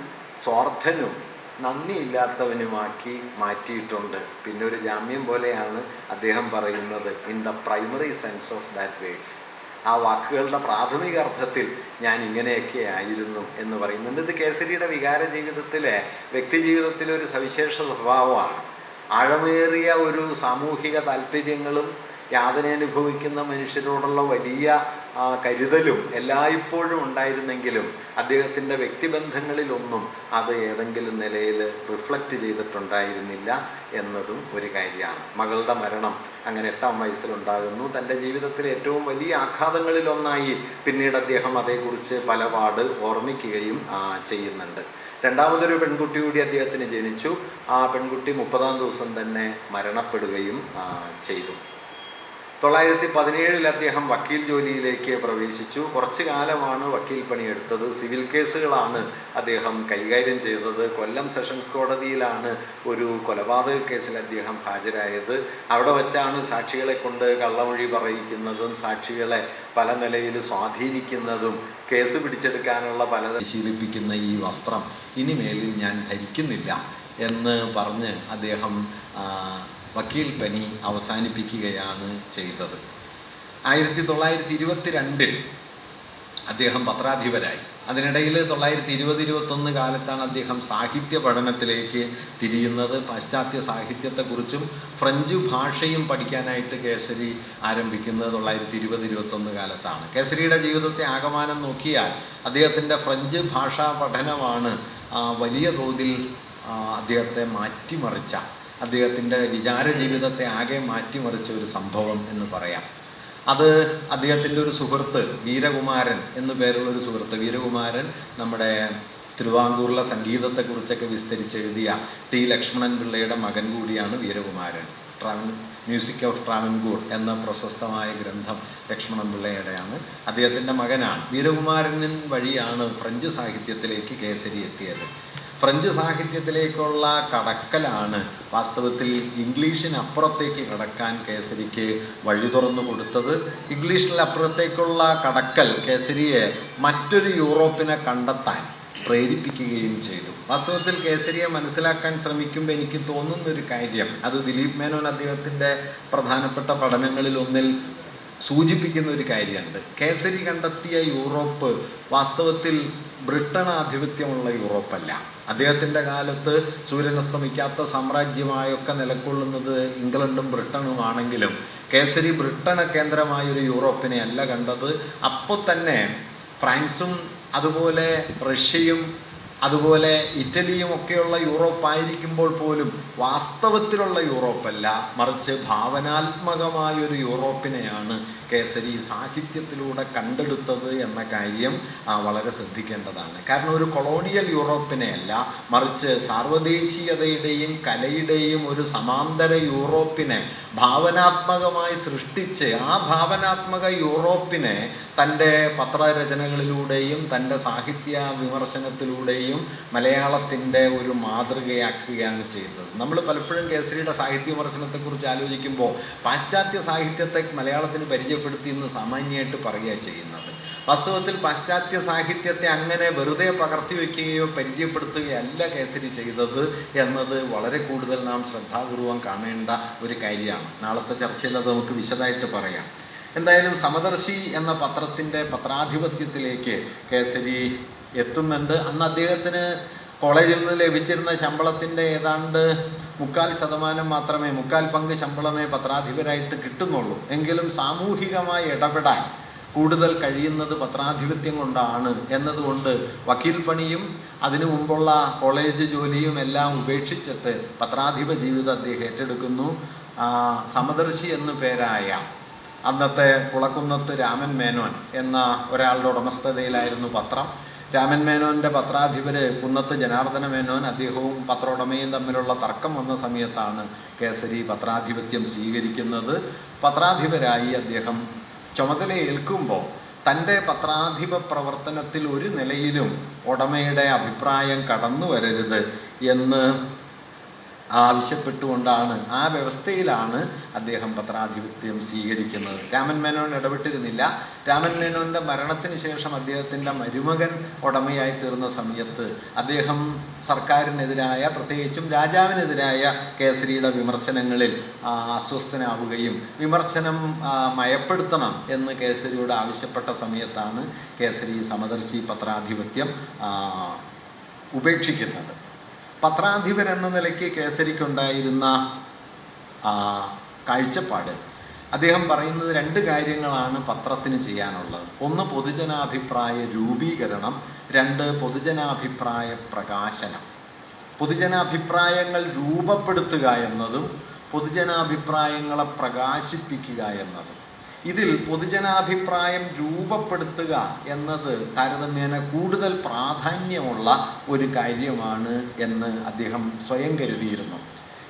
സ്വാർത്ഥനും നന്ദിയില്ലാത്തവനുമാക്കി മാറ്റിയിട്ടുണ്ട്. പിന്നെ ഒരു ജാമ്യം പോലെയാണ് അദ്ദേഹം പറയുന്നത്, in the primary sense of that words. ആ വാക്കുകളുടെ പ്രാഥമിക അർത്ഥത്തിൽ ഞാൻ ഇങ്ങനെയൊക്കെ ആയിരുന്നു എന്ന് പറയുന്നുണ്ട്. ഇത് കേസരിയുടെ വികാര ജീവിതത്തിലെ, വ്യക്തി ജീവിതത്തിലെ ഒരു സവിശേഷ സ്വഭാവമാണ്. ആഴമേറിയ ഒരു സാമൂഹിക താല്പര്യങ്ങളും യാതന അനുഭവിക്കുന്ന മനുഷ്യരോടുള്ള വലിയ കരുതലും എല്ലായ്പ്പോഴും ഉണ്ടായിരുന്നെങ്കിലും അദ്ദേഹത്തിൻ്റെ വ്യക്തിബന്ധങ്ങളിലൊന്നും അത് ഏതെങ്കിലും നിലയിൽ റിഫ്ലക്റ്റ് ചെയ്തിട്ടുണ്ടായിരുന്നില്ല എന്നതും ഒരു കാര്യമാണ്. മകളുടെ മരണം അങ്ങനെ 8ാം വയസ്സിലുണ്ടാകുന്നു. തൻ്റെ ജീവിതത്തിലെ ഏറ്റവും വലിയ ആഘാതങ്ങളിലൊന്നായി പിന്നീട് അദ്ദേഹം അതേക്കുറിച്ച് പലപാട് ഓർമ്മിക്കുകയും ചെയ്യുന്നുണ്ട്. രണ്ടാമതൊരു പെൺകുട്ടി കൂടി അദ്ദേഹത്തിന് ജനിച്ചു. ആ പെൺകുട്ടി 30ാം ദിവസം തന്നെ മരണപ്പെടുകയും ചെയ്തു. 1917 അദ്ദേഹം വക്കീൽ ജോലിയിലേക്ക് പ്രവേശിച്ചു. കുറച്ചു കാലമാണ് വക്കീൽ പണിയെടുത്തത്. സിവിൽ കേസുകളാണ് അദ്ദേഹം കൈകാര്യം ചെയ്തത്. കൊല്ലം സെഷൻസ് കോടതിയിലാണ് ഒരു കൊലപാതക കേസിൽ അദ്ദേഹം ഹാജരായത്. അവിടെ വച്ചാണ് സാക്ഷികളെ കൊണ്ട് കള്ളമൊഴി പറയിക്കുന്നതും സാക്ഷികളെ പല നിലയിൽ സ്വാധീനിക്കുന്നതും കേസ് പിടിച്ചെടുക്കാനുള്ള പരിശീലിപ്പിക്കുന്ന ഈ വസ്ത്രം ഇനിമേലിൽ ഞാൻ ധരിക്കുന്നില്ല എന്ന് പറഞ്ഞ് അദ്ദേഹം വക്കീൽ പണി അവസാനിപ്പിക്കുകയാണ് ചെയ്തത്. 1922 അദ്ദേഹം പത്രാധിപരായി. അതിനിടയിൽ 1920-21 കാലത്താണ് അദ്ദേഹം സാഹിത്യ പഠനത്തിലേക്ക് തിരിയുന്നത്. പാശ്ചാത്യ സാഹിത്യത്തെക്കുറിച്ചും ഫ്രഞ്ച് ഭാഷയും പഠിക്കാനായിട്ട് കേസരി ആരംഭിക്കുന്നത് 1920-21 കാലത്താണ്. കേസരിയുടെ ജീവിതത്തെ ആകമാനം നോക്കിയാൽ അദ്ദേഹത്തിൻ്റെ ഫ്രഞ്ച് ഭാഷാ പഠനമാണ് വലിയ തോതിൽ അദ്ദേഹത്തെ അദ്ദേഹത്തിൻ്റെ വിചാര ജീവിതത്തെ ആകെ മാറ്റിമറിച്ച ഒരു സംഭവം എന്ന് പറയാം. അത് അദ്ദേഹത്തിൻ്റെ ഒരു സുഹൃത്ത് വീരകുമാരൻ എന്നു പേരുള്ള ഒരു സുഹൃത്ത്, വീരകുമാരൻ നമ്മുടെ തിരുവാങ്കൂറിലെ സംഗീതത്തെക്കുറിച്ചൊക്കെ വിസ്തരിച്ചെഴുതിയ ടി ലക്ഷ്മണൻ പിള്ളയുടെ മകൻ കൂടിയാണ് വീരകുമാരൻ. മ്യൂസിക് ഓഫ് ട്രാവൻകൂർ എന്ന പ്രശസ്തമായ ഗ്രന്ഥം ലക്ഷ്മണൻ പിള്ളയുടെയാണ്, അദ്ദേഹത്തിൻ്റെ മകനാണ്. വീരകുമാരൻ വഴിയാണ് ഫ്രഞ്ച് സാഹിത്യത്തിലേക്ക് കേസരി എത്തിയത്. ഫ്രഞ്ച് സാഹിത്യത്തിലേക്കുള്ള കടക്കലാണ് വാസ്തവത്തിൽ ഇംഗ്ലീഷിനപ്പുറത്തേക്ക് കടക്കാൻ കേസരിക്ക് വഴി തുറന്നു കൊടുത്തത്. ഇംഗ്ലീഷിനപ്പുറത്തേക്കുള്ള കടക്കൽ കേസരിയെ മറ്റൊരു യൂറോപ്പിനെ കണ്ടെത്താൻ പ്രേരിപ്പിക്കുകയും ചെയ്തു. വാസ്തവത്തിൽ കേസരിയെ മനസ്സിലാക്കാൻ ശ്രമിക്കുമ്പോൾ എനിക്ക് തോന്നുന്നൊരു കാര്യം, അത് ദിലീപ് മേനോൻ അദ്ദേഹത്തിൻ്റെ പ്രധാനപ്പെട്ട പഠനങ്ങളിൽ ഒന്നിൽ സൂചിപ്പിക്കുന്ന ഒരു കാര്യമുണ്ട്. കേസരി കണ്ടെത്തിയ യൂറോപ്പ് വാസ്തവത്തിൽ ബ്രിട്ടൻ ആധിപത്യമുള്ള യൂറോപ്പല്ല. അദ്ദേഹത്തിൻ്റെ കാലത്ത് സൂര്യനസ്തമിക്കാത്ത സാമ്രാജ്യമായൊക്കെ നിലകൊള്ളുന്നത് ഇംഗ്ലണ്ടും ബ്രിട്ടനുമാണെങ്കിലും കേസരി ബ്രിട്ടനെ കേന്ദ്രമായൊരു യൂറോപ്പിനെ അല്ല കണ്ടത്. അപ്പോൾ തന്നെ ഫ്രാൻസും അതുപോലെ റഷ്യയും അതുപോലെ ഇറ്റലിയും ഒക്കെയുള്ള യൂറോപ്പായിരിക്കുമ്പോൾ പോലും വാസ്തവത്തിലുള്ള യൂറോപ്പല്ല, മറിച്ച് ഭാവനാത്മകമായൊരു യൂറോപ്പിനെയാണ് കേസരി സാഹിത്യത്തിലൂടെ കണ്ടെടുത്തത് എന്ന കാര്യം വളരെ ശ്രദ്ധിക്കേണ്ടതാണ്. കാരണം ഒരു കൊളോണിയൽ യൂറോപ്പിനെയല്ല, മറിച്ച് സാർവദേശീയതയുടെയും കലയുടെയും ഒരു സമാന്തര യൂറോപ്പിനെ ഭാവനാത്മകമായി സൃഷ്ടിച്ച് ആ ഭാവനാത്മക യൂറോപ്പിനെ തൻ്റെ പത്രരചനകളിലൂടെയും തൻ്റെ സാഹിത്യ വിമർശനത്തിലൂടെയും മലയാളത്തിൻ്റെ ഒരു മാതൃകയാക്കുകയാണ് ചെയ്തത്. നമ്മൾ പലപ്പോഴും കേസരിയുടെ സാഹിത്യ വിമർശനത്തെക്കുറിച്ച് ആലോചിക്കുമ്പോൾ പാശ്ചാത്യ സാഹിത്യത്തെ മലയാളത്തിന് പരിചയപ്പെടുത്തി എന്ന് സാമാന്യമായിട്ട് പറയുക ചെയ്യുന്നത്. വാസ്തവത്തിൽ പാശ്ചാത്യ സാഹിത്യത്തെ അങ്ങനെ വെറുതെ പകർത്തി വയ്ക്കുകയോ പരിചയപ്പെടുത്തുകയല്ല കേസരി ചെയ്തത് എന്നത് വളരെ കൂടുതൽ നാം ശ്രദ്ധാപൂർവം കാണേണ്ട ഒരു കാര്യമാണ്. നാളത്തെ ചർച്ചയിൽ അത് നമുക്ക് വിശദമായിട്ട് പറയാം. എന്തായാലും സമദർശി എന്ന പത്രത്തിൻ്റെ പത്രാധിപത്യത്തിലേക്ക് കേസരി എത്തുന്നുണ്ട്. അന്ന് അദ്ദേഹത്തിന് കോളേജിൽ നിന്ന് ലഭിച്ചിരുന്ന ശമ്പളത്തിൻ്റെ ഏതാണ്ട് 4 പങ്ക് ശമ്പളമേ പത്രാധിപരായിട്ട് കിട്ടുന്നുള്ളൂ. എങ്കിലും സാമൂഹികമായി ഇടപെടാൻ കൂടുതൽ കഴിയുന്നത് പത്രാധിപത്യം കൊണ്ടാണ് എന്നതുകൊണ്ട് വക്കീൽ പണിയും അതിനു മുമ്പുള്ള കോളേജ് ജോലിയും എല്ലാം ഉപേക്ഷിച്ചിട്ട് പത്രാധിപ ജീവിതം അദ്ദേഹം ഏറ്റെടുക്കുന്നു. സമദർശി എന്നു പേരായ അന്നത്തെ കുളക്കുന്നത്ത് രാമൻ മേനോൻ എന്ന ഒരാളുടെ ഉടമസ്ഥതയിലായിരുന്നു പത്രം. രാമൻ മേനോൻ്റെ പത്രാധിപര് കുന്നത്ത് ജനാർദ്ദന മേനോൻ, അദ്ദേഹവും പത്രോടമയും തമ്മിലുള്ള തർക്കം വന്ന സമയത്താണ് കേസരി പത്രാധിപത്യം സ്വീകരിക്കുന്നത്. പത്രാധിപരായി അദ്ദേഹം ചുമതലയേൽക്കുമ്പോൾ തൻ്റെ പത്രാധിപ പ്രവർത്തനത്തിൽ ഒരു നിലയിലും ഉടമയുടെ അഭിപ്രായം കടന്നു വരരുത് എന്ന് ആവശ്യപ്പെട്ടുകൊണ്ടാണ്, ആ വ്യവസ്ഥയിലാണ് അദ്ദേഹം പത്രാധിപത്യം സ്വീകരിക്കുന്നത്. രാമൻ മേനോൻ ഇടപെട്ടിരുന്നില്ല. രാമൻ മേനോൻ്റെ മരണത്തിന് ശേഷം അദ്ദേഹത്തിൻ്റെ മരുമകൻ ഉടമയായി തീർന്ന സമയത്ത് അദ്ദേഹം സർക്കാരിനെതിരായ, പ്രത്യേകിച്ചും രാജാവിനെതിരായ കേസരിയുടെ വിമർശനങ്ങളിൽ അസ്വസ്ഥനാവുകയും വിമർശനം മയപ്പെടുത്തണം എന്ന് കേസരിയോട് ആവശ്യപ്പെട്ട സമയത്താണ് കേസരി സമദർശി പത്രാധിപത്യം ഉപേക്ഷിക്കുന്നത്. പത്രാധിപൻ എന്ന നിലയ്ക്ക് കേസരിക്കുണ്ടായിരുന്ന കാഴ്ചപ്പാട്, അദ്ദേഹം പറയുന്നത് 2 കാര്യങ്ങളാണ് പത്രത്തിന് ചെയ്യാനുള്ളത്. ഒന്ന് പൊതുജനാഭിപ്രായ രൂപീകരണം, 2 പൊതുജനാഭിപ്രായ പ്രകാശനം. പൊതുജനാഭിപ്രായങ്ങൾ രൂപപ്പെടുത്തുക എന്നതും പൊതുജനാഭിപ്രായങ്ങളെ പ്രകാശിപ്പിക്കുക എന്നതും. ഇതിൽ പൊതുജനാഭിപ്രായം രൂപപ്പെടുത്തുക എന്നത് താരതമ്യേന കൂടുതൽ പ്രാധാന്യമുള്ള ഒരു കാര്യമാണ് എന്ന് അദ്ദേഹം സ്വയം കരുതിയിരുന്നു.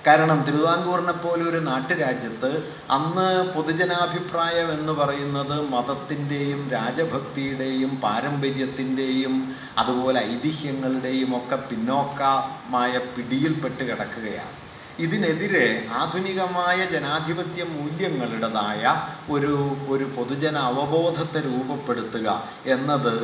കാരണം തിരുവിതാംകൂറിനെ പോലെ ഒരു നാട്ടുരാജ്യത്ത് അന്ന് പൊതുജനാഭിപ്രായം എന്ന് പറയുന്നത് മതത്തിൻ്റെയും രാജഭക്തിയുടെയും പാരമ്പര്യത്തിൻ്റെയും അതുപോലെ ഐതിഹ്യങ്ങളുടെയും ഒക്കെ പിന്നോക്കമായ പിടിയിൽപ്പെട്ട് കിടക്കുകയാണ്. ഇതിനെതിരെ ആധുനികമായ ജനാധിപത്യ മൂല്യങ്ങളുടേതായ ഒരു പൊതുജന അവബോധത്തെ രൂപപ്പെടുത്തുക എന്നത്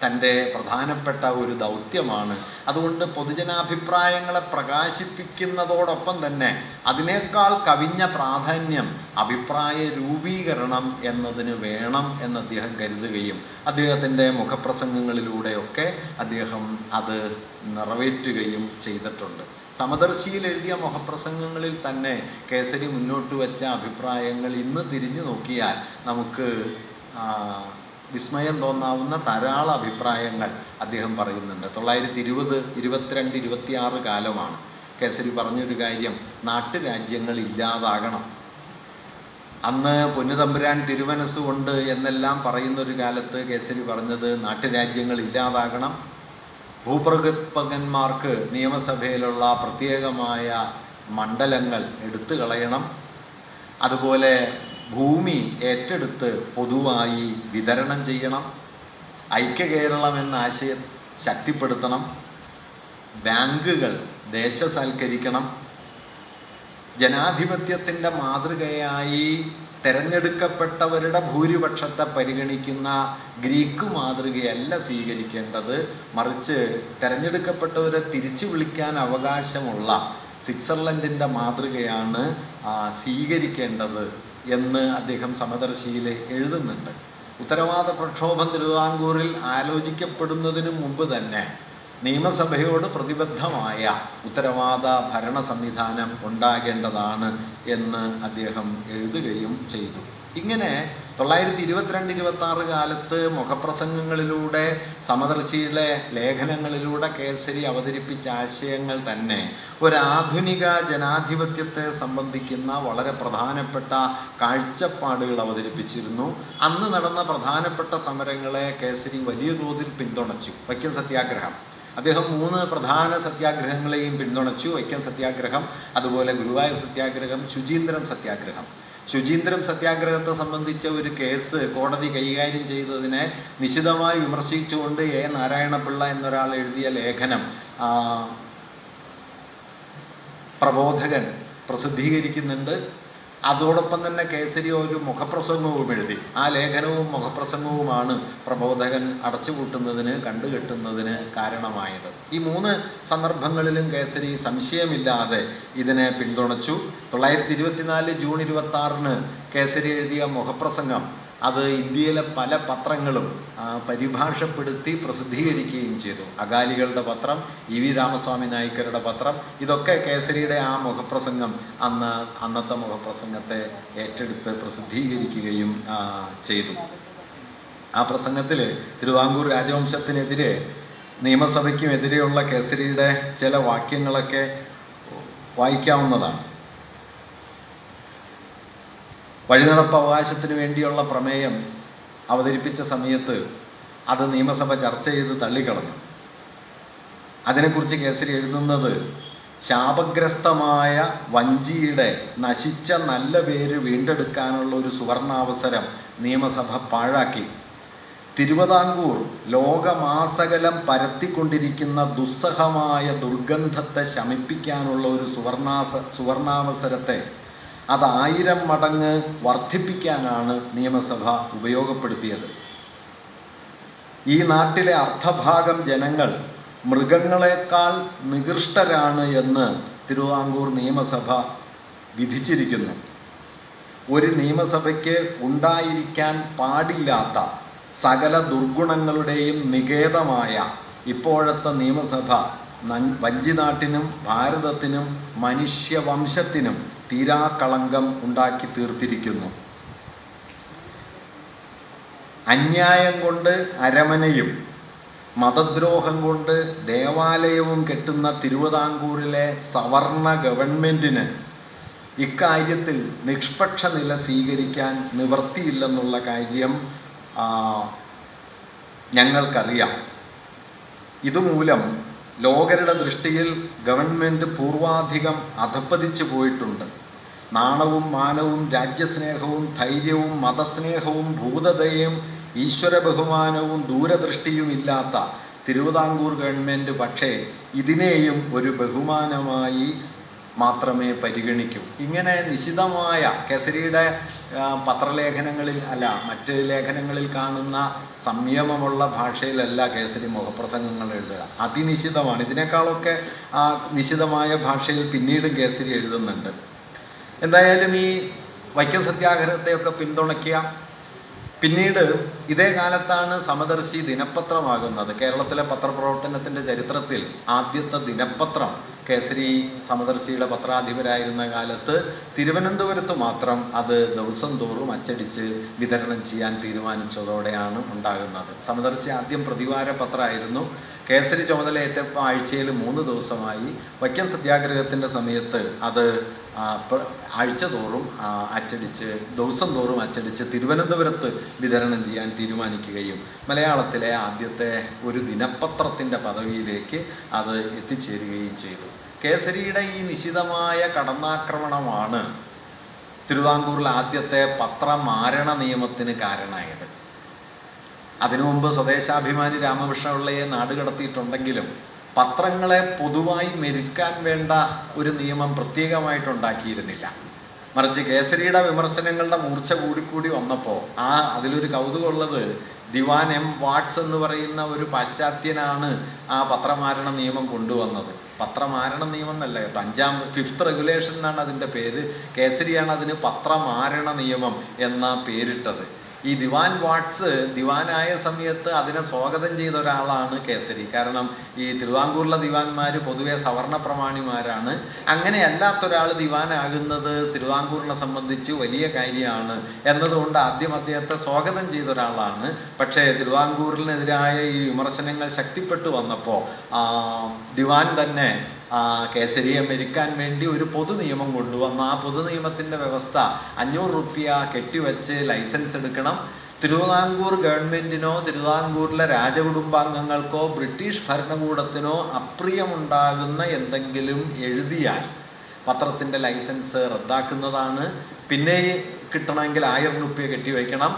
തൻ്റെ പ്രധാനപ്പെട്ട ഒരു ദൗത്യമാണ്. അതുകൊണ്ട് പൊതുജനാഭിപ്രായങ്ങളെ പ്രകാശിപ്പിക്കുന്നതോടൊപ്പം തന്നെ അതിനേക്കാൾ കവിഞ്ഞ പ്രാധാന്യം അഭിപ്രായ രൂപീകരണം എന്നതിന് വേണം എന്ന് അദ്ദേഹം കരുതുകയും അദ്ദേഹത്തിൻ്റെ മുഖപ്രസംഗങ്ങളിലൂടെയൊക്കെ അദ്ദേഹം അത് നിറവേറ്റുകയും ചെയ്തിട്ടുണ്ട്. സമദർശിയിൽ എഴുതിയ മുഖപ്രസംഗങ്ങളിൽ തന്നെ കേസരി മുന്നോട്ട് വച്ച അഭിപ്രായങ്ങൾ ഇന്ന് തിരിഞ്ഞു നോക്കിയാൽ നമുക്ക് വിസ്മയം തോന്നാവുന്ന ധാരാളം അഭിപ്രായങ്ങൾ അദ്ദേഹം പറയുന്നുണ്ട്. 1920, 22, 26 കാലമാണ് കേസരി പറഞ്ഞൊരു കാര്യം, നാട്ടുരാജ്യങ്ങൾ ഇല്ലാതാകണം. അന്ന് പൊന്നുതമ്പുരാൻ തിരുമനസ്സുകൊണ്ട് എന്നെല്ലാം പറയുന്നൊരു കാലത്ത് കേസരി പറഞ്ഞത് നാട്ടുരാജ്യങ്ങൾ ഇല്ലാതാകണം, ഭൂപ്രഭുക്കന്മാർക്ക് നിയമസഭയിലുള്ള പ്രത്യേകമായ മണ്ഡലങ്ങൾ എടുത്തു കളയണം, അതുപോലെ ഭൂമി ഏറ്റെടുത്ത് പൊതുവായി വിതരണം ചെയ്യണം, ഐക്യകേരളം എന്ന ആശയം ശക്തിപ്പെടുത്തണം, ബാങ്കുകൾ ദേശസാൽക്കരിക്കണം, ജനാധിപത്യത്തിൻ്റെ മാതൃകയായി തിരഞ്ഞെടുക്കപ്പെട്ടവരുടെ ഭൂരിപക്ഷത്തെ പരിഗണിക്കുന്ന ഗ്രീക്ക് മാതൃകയല്ല സ്വീകരിക്കേണ്ടത്, മറിച്ച് തിരഞ്ഞെടുക്കപ്പെട്ടവരെ തിരിച്ചു വിളിക്കാൻ അവകാശമുള്ള സ്വിറ്റ്സർലൻഡിൻ്റെ മാതൃകയാണ് സ്വീകരിക്കേണ്ടത് എന്ന് അദ്ദേഹം സമദർശിയിൽ എഴുതുന്നുണ്ട്. ഉത്തരവാദ പ്രക്ഷോഭം തിരുവിതാംകൂറിൽ ആലോചിക്കപ്പെടുന്നതിന് മുമ്പ് തന്നെ നിയമസഭയോട് പ്രതിബദ്ധമായ ഉത്തരവാദ ഭരണ സംവിധാനം ഉണ്ടാകേണ്ടതാണ് എന്ന് അദ്ദേഹം എഴുതുകയും ചെയ്തു. ഇങ്ങനെ 1922-26 കാലത്ത് മുഖപ്രസംഗങ്ങളിലൂടെ സമദർശിയിലെ ലേഖനങ്ങളിലൂടെ കേസരി അവതരിപ്പിച്ച ആശയങ്ങൾ തന്നെ ഒരാധുനിക ജനാധിപത്യത്തെ സംബന്ധിക്കുന്ന വളരെ പ്രധാനപ്പെട്ട കാഴ്ചപ്പാടുകൾ അവതരിപ്പിച്ചിരുന്നു. അന്ന് നടന്ന പ്രധാനപ്പെട്ട സമരങ്ങളെ കേസരി വലിയ തോതിൽ പിന്തുണച്ചു. വൈക്കം സത്യാഗ്രഹം, അദ്ദേഹം 3 പ്രധാന സത്യാഗ്രഹങ്ങളെയും പിന്തുണച്ചു. വൈക്കം സത്യാഗ്രഹം, അതുപോലെ ഗുരുവായൂർ സത്യാഗ്രഹം, ശുചീന്ദ്രം സത്യാഗ്രഹം. ശുചീന്ദ്രം സത്യാഗ്രഹത്തെ സംബന്ധിച്ച ഒരു കേസ് കോടതി കൈകാര്യം ചെയ്തതിനെ നിശിതമായി വിമർശിച്ചുകൊണ്ട് എ നാരായണപിള്ള എന്നൊരാൾ എഴുതിയ ലേഖനം പ്രബോധകൻ പ്രസിദ്ധീകരിക്കുന്നുണ്ട്. അതോടൊപ്പം തന്നെ കേസരി ഒരു മുഖപ്രസംഗവും എഴുതി. ആ ലേഖനവും മുഖപ്രസംഗവുമാണ് പ്രബോധകൻ അടച്ചുപൂട്ടുന്നതിന്, കണ്ടുകെട്ടുന്നതിന് കാരണമായത്. ഈ 3 സന്ദർഭങ്ങളിലും കേസരി സംശയമില്ലാതെ ഇതിനെ പിന്തുണച്ചു. 1924 ജൂൺ 26 കേസരി എഴുതിയ മുഖപ്രസംഗം അത് ഇന്ത്യയിലെ പല പത്രങ്ങളും പരിഭാഷപ്പെടുത്തി പ്രസിദ്ധീകരിക്കുകയും ചെയ്തു. അകാലികളുടെ പത്രം, ഇ.വി. രാമസ്വാമി നായ്ക്കരുടെ പത്രം, ഇതൊക്കെ കേസരിയുടെ ആ മുഖപ്രസംഗം അന്നത്തെ മുഖപ്രസംഗത്തെ ഏറ്റെടുത്ത് പ്രസിദ്ധീകരിക്കുകയും ചെയ്തു. ആ പ്രസംഗത്തിൽ തിരുവിതാംകൂർ രാജവംശത്തിനെതിരെ, നിയമസഭയ്ക്കുമെതിരെയുള്ള കേസരിയുടെ ചില വാക്യങ്ങളൊക്കെ വായിക്കാവുന്നതാണ്. വഴിനടപ്പ് അവകാശത്തിന് വേണ്ടിയുള്ള പ്രമേയം അവതരിപ്പിച്ച സമയത്ത് അത് നിയമസഭ ചർച്ച ചെയ്ത് തള്ളിക്കളഞ്ഞു. അതിനെക്കുറിച്ച് കേസരി എഴുതുന്നത്, ശാപഗ്രസ്തമായ വഞ്ചിയുടെ നശിച്ച നല്ല പേര് വീണ്ടെടുക്കാനുള്ള ഒരു സുവർണാവസരം നിയമസഭ പാഴാക്കി. തിരുവിതാംകൂർ ലോകമാസകലം പരത്തിക്കൊണ്ടിരിക്കുന്ന ദുസ്സഹമായ ദുർഗന്ധത്തെ ശമിപ്പിക്കാനുള്ള ഒരു സുവർണാവസരത്തെ അത് 1000 മടങ്ങ് വർദ്ധിപ്പിക്കാനാണ് നിയമസഭ ഉപയോഗപ്പെടുത്തിയത്. ഈ നാട്ടിലെ അർദ്ധഭാഗം ജനങ്ങൾ മൃഗങ്ങളെക്കാൾ നികൃഷ്ടരാണ് എന്ന് തിരുവിതാംകൂർ നിയമസഭ വിധിച്ചിരിക്കുന്നു. ഒരു നിയമസഭയ്ക്ക് ഉണ്ടായിരിക്കാൻ പാടില്ലാത്ത സകല ദുർഗുണങ്ങളുടെയും നികേതമായ ഇപ്പോഴത്തെ നിയമസഭ വഞ്ചിനാട്ടിനും ഭാരതത്തിനും മനുഷ്യവംശത്തിനും തീരാക്കളങ്കം ഉണ്ടാക്കി തീർത്തിരിക്കുന്നു. അന്യായം കൊണ്ട് അരമനയും മതദ്രോഹം കൊണ്ട് ദേവാലയവും കെട്ടുന്ന തിരുവിതാംകൂറിലെ സവർണ ഗവൺമെൻറ്റിന് ഇക്കാര്യത്തിൽ നിഷ്പക്ഷ നില സ്വീകരിക്കാൻ നിവൃത്തിയില്ലെന്നുള്ള കാര്യം ഞങ്ങൾക്കറിയാം. ഇതുമൂലം ലോകരുടെ ദൃഷ്ടിയിൽ ഗവൺമെൻറ് പൂർവാധികം അധപ്പതിച്ചു പോയിട്ടുണ്ട്. നാണവും മാനവും രാജ്യസ്നേഹവും ധൈര്യവും മതസ്നേഹവും ഭൂതതയും ഈശ്വര ബഹുമാനവും ദൂരദൃഷ്ടിയും ഇല്ലാത്ത തിരുവിതാംകൂർ ഗവൺമെൻറ് പക്ഷേ ഇതിനെയും ഒരു ബഹുമാനമായി മാത്രമേ പരിഗണിക്കൂ. ഇങ്ങനെ നിശിതമായ കേസരിയുടെ പത്രലേഖനങ്ങളിൽ മറ്റ് ലേഖനങ്ങളിൽ കാണുന്ന സംയമമുള്ള ഭാഷയിലല്ല കേസരി മുഖപ്രസംഗങ്ങൾ എഴുതുക. അതിനിശിതമാണ്. ഇതിനേക്കാളൊക്കെ നിശിതമായ ഭാഷയിൽ പിന്നീടും കേസരി എഴുതുന്നുണ്ട്. എന്തായാലും ഈ വൈക്കം സത്യാഗ്രഹത്തെയൊക്കെ പിന്തുണയ്ക്കുക. പിന്നീട് ഇതേ കാലത്താണ് സമദർശി ദിനപത്രമാകുന്നത്. കേരളത്തിലെ പത്രപ്രവർത്തനത്തിൻ്റെ ചരിത്രത്തിൽ ആദ്യത്തെ ദിനപത്രം കേസരി സമദർശിയുടെ പത്രാധിപരായിരുന്ന കാലത്ത് തിരുവനന്തപുരത്ത് മാത്രം അത് ദിവസം തോറും അച്ചടിച്ച് വിതരണം ചെയ്യാൻ തീരുമാനിച്ചതോടെയാണ് ഉണ്ടാകുന്നത്. സമദർശി ആദ്യം പ്രതിവാര പത്രമായിരുന്നു. കേസരി ചുമതലയേറ്റപ്പോൾ ആഴ്ചയിൽ 3 ദിവസമായി. വൈക്കം സത്യാഗ്രഹത്തിൻ്റെ സമയത്ത് അത് ആഴ്ച തോറും അച്ചടിച്ച് ദിവസം തോറും അച്ചടിച്ച് തിരുവനന്തപുരത്ത് വിതരണം ചെയ്യാൻ തീരുമാനിക്കുകയും മലയാളത്തിലെ ആദ്യത്തെ ഒരു ദിനപത്രത്തിൻ്റെ പദവിയിലേക്ക് അത് എത്തിച്ചേരുകയും ചെയ്തു. കേസരിയുടെ ഈ നിശിതമായ കടന്നാക്രമണമാണ് തിരുവിതാംകൂറിൽ ആദ്യത്തെ പത്രമാരണ നിയമത്തിന് കാരണമായത്. അതിനു മുമ്പ് സ്വദേശാഭിമാനി രാമകൃഷ്ണപിള്ളയെ നാടുകടത്തിയിട്ടുണ്ടെങ്കിലും പത്രങ്ങളെ പൊതുവായി മെരുക്കാൻ വേണ്ട ഒരു നിയമം പ്രത്യേകമായിട്ടുണ്ടാക്കിയിരുന്നില്ല. മറിച്ച് കേസരിയുടെ വിമർശനങ്ങളുടെ മൂർച്ച കൂടിക്കൂടി വന്നപ്പോൾ അതിലൊരു കൗതുകമുള്ളത്, ദിവാൻ എം വാട്സ് എന്ന് പറയുന്ന ഒരു പാശ്ചാത്യനാണ് ആ പത്രമാരണ നിയമം കൊണ്ടുവന്നത്. പത്രമാരണ നിയമം എന്നല്ല കേട്ടോ, 5th റെഗുലേഷൻ എന്നാണ് അതിൻ്റെ പേര്. കേസരിയാണ് അതിന് പത്രമാരണ നിയമം എന്ന പേരിട്ടത്. ഈ ദിവാൻ വാട്സ് ദിവാനായ സമയത്ത് അതിനെ സ്വാഗതം ചെയ്ത ഒരാളാണ് കേസരി. കാരണം ഈ തിരുവിതാംകൂറിലെ ദിവാൻമാർ പൊതുവെ സവർണ പ്രമാണിമാരാണ്. അങ്ങനെ അല്ലാത്തൊരാൾ ദിവാനാകുന്നത് തിരുവിതാംകൂറിനെ സംബന്ധിച്ച് വലിയ കാര്യമാണ് എന്നതുകൊണ്ട് ആദ്യം അദ്ദേഹത്തെ സ്വാഗതം ചെയ്ത ഒരാളാണ്. പക്ഷേ തിരുവിതാംകൂറിനെതിരായ ഈ വിമർശനങ്ങൾ ശക്തിപ്പെട്ടു വന്നപ്പോൾ ദിവാൻ തന്നെ കേസരിയെ മെരുക്കാൻ വേണ്ടി ഒരു പൊതു നിയമം കൊണ്ടുവന്നു. ആ പൊതു നിയമത്തിൻ്റെ വ്യവസ്ഥ 500 രൂപ കെട്ടിവെച്ച് ലൈസൻസ് എടുക്കണം. തിരുവിതാംകൂർ ഗവൺമെൻറ്റിനോ തിരുവിതാംകൂറിലെ രാജകുടുംബാംഗങ്ങൾക്കോ ബ്രിട്ടീഷ് ഭരണകൂടത്തിനോ അപ്രിയമുണ്ടാകുന്ന എന്തെങ്കിലും എഴുതിയാൽ പത്രത്തിൻ്റെ ലൈസൻസ് റദ്ദാക്കുന്നതാണ്. പിന്നെ കിട്ടണമെങ്കിൽ 1000 രൂപ കെട്ടിവെക്കണം.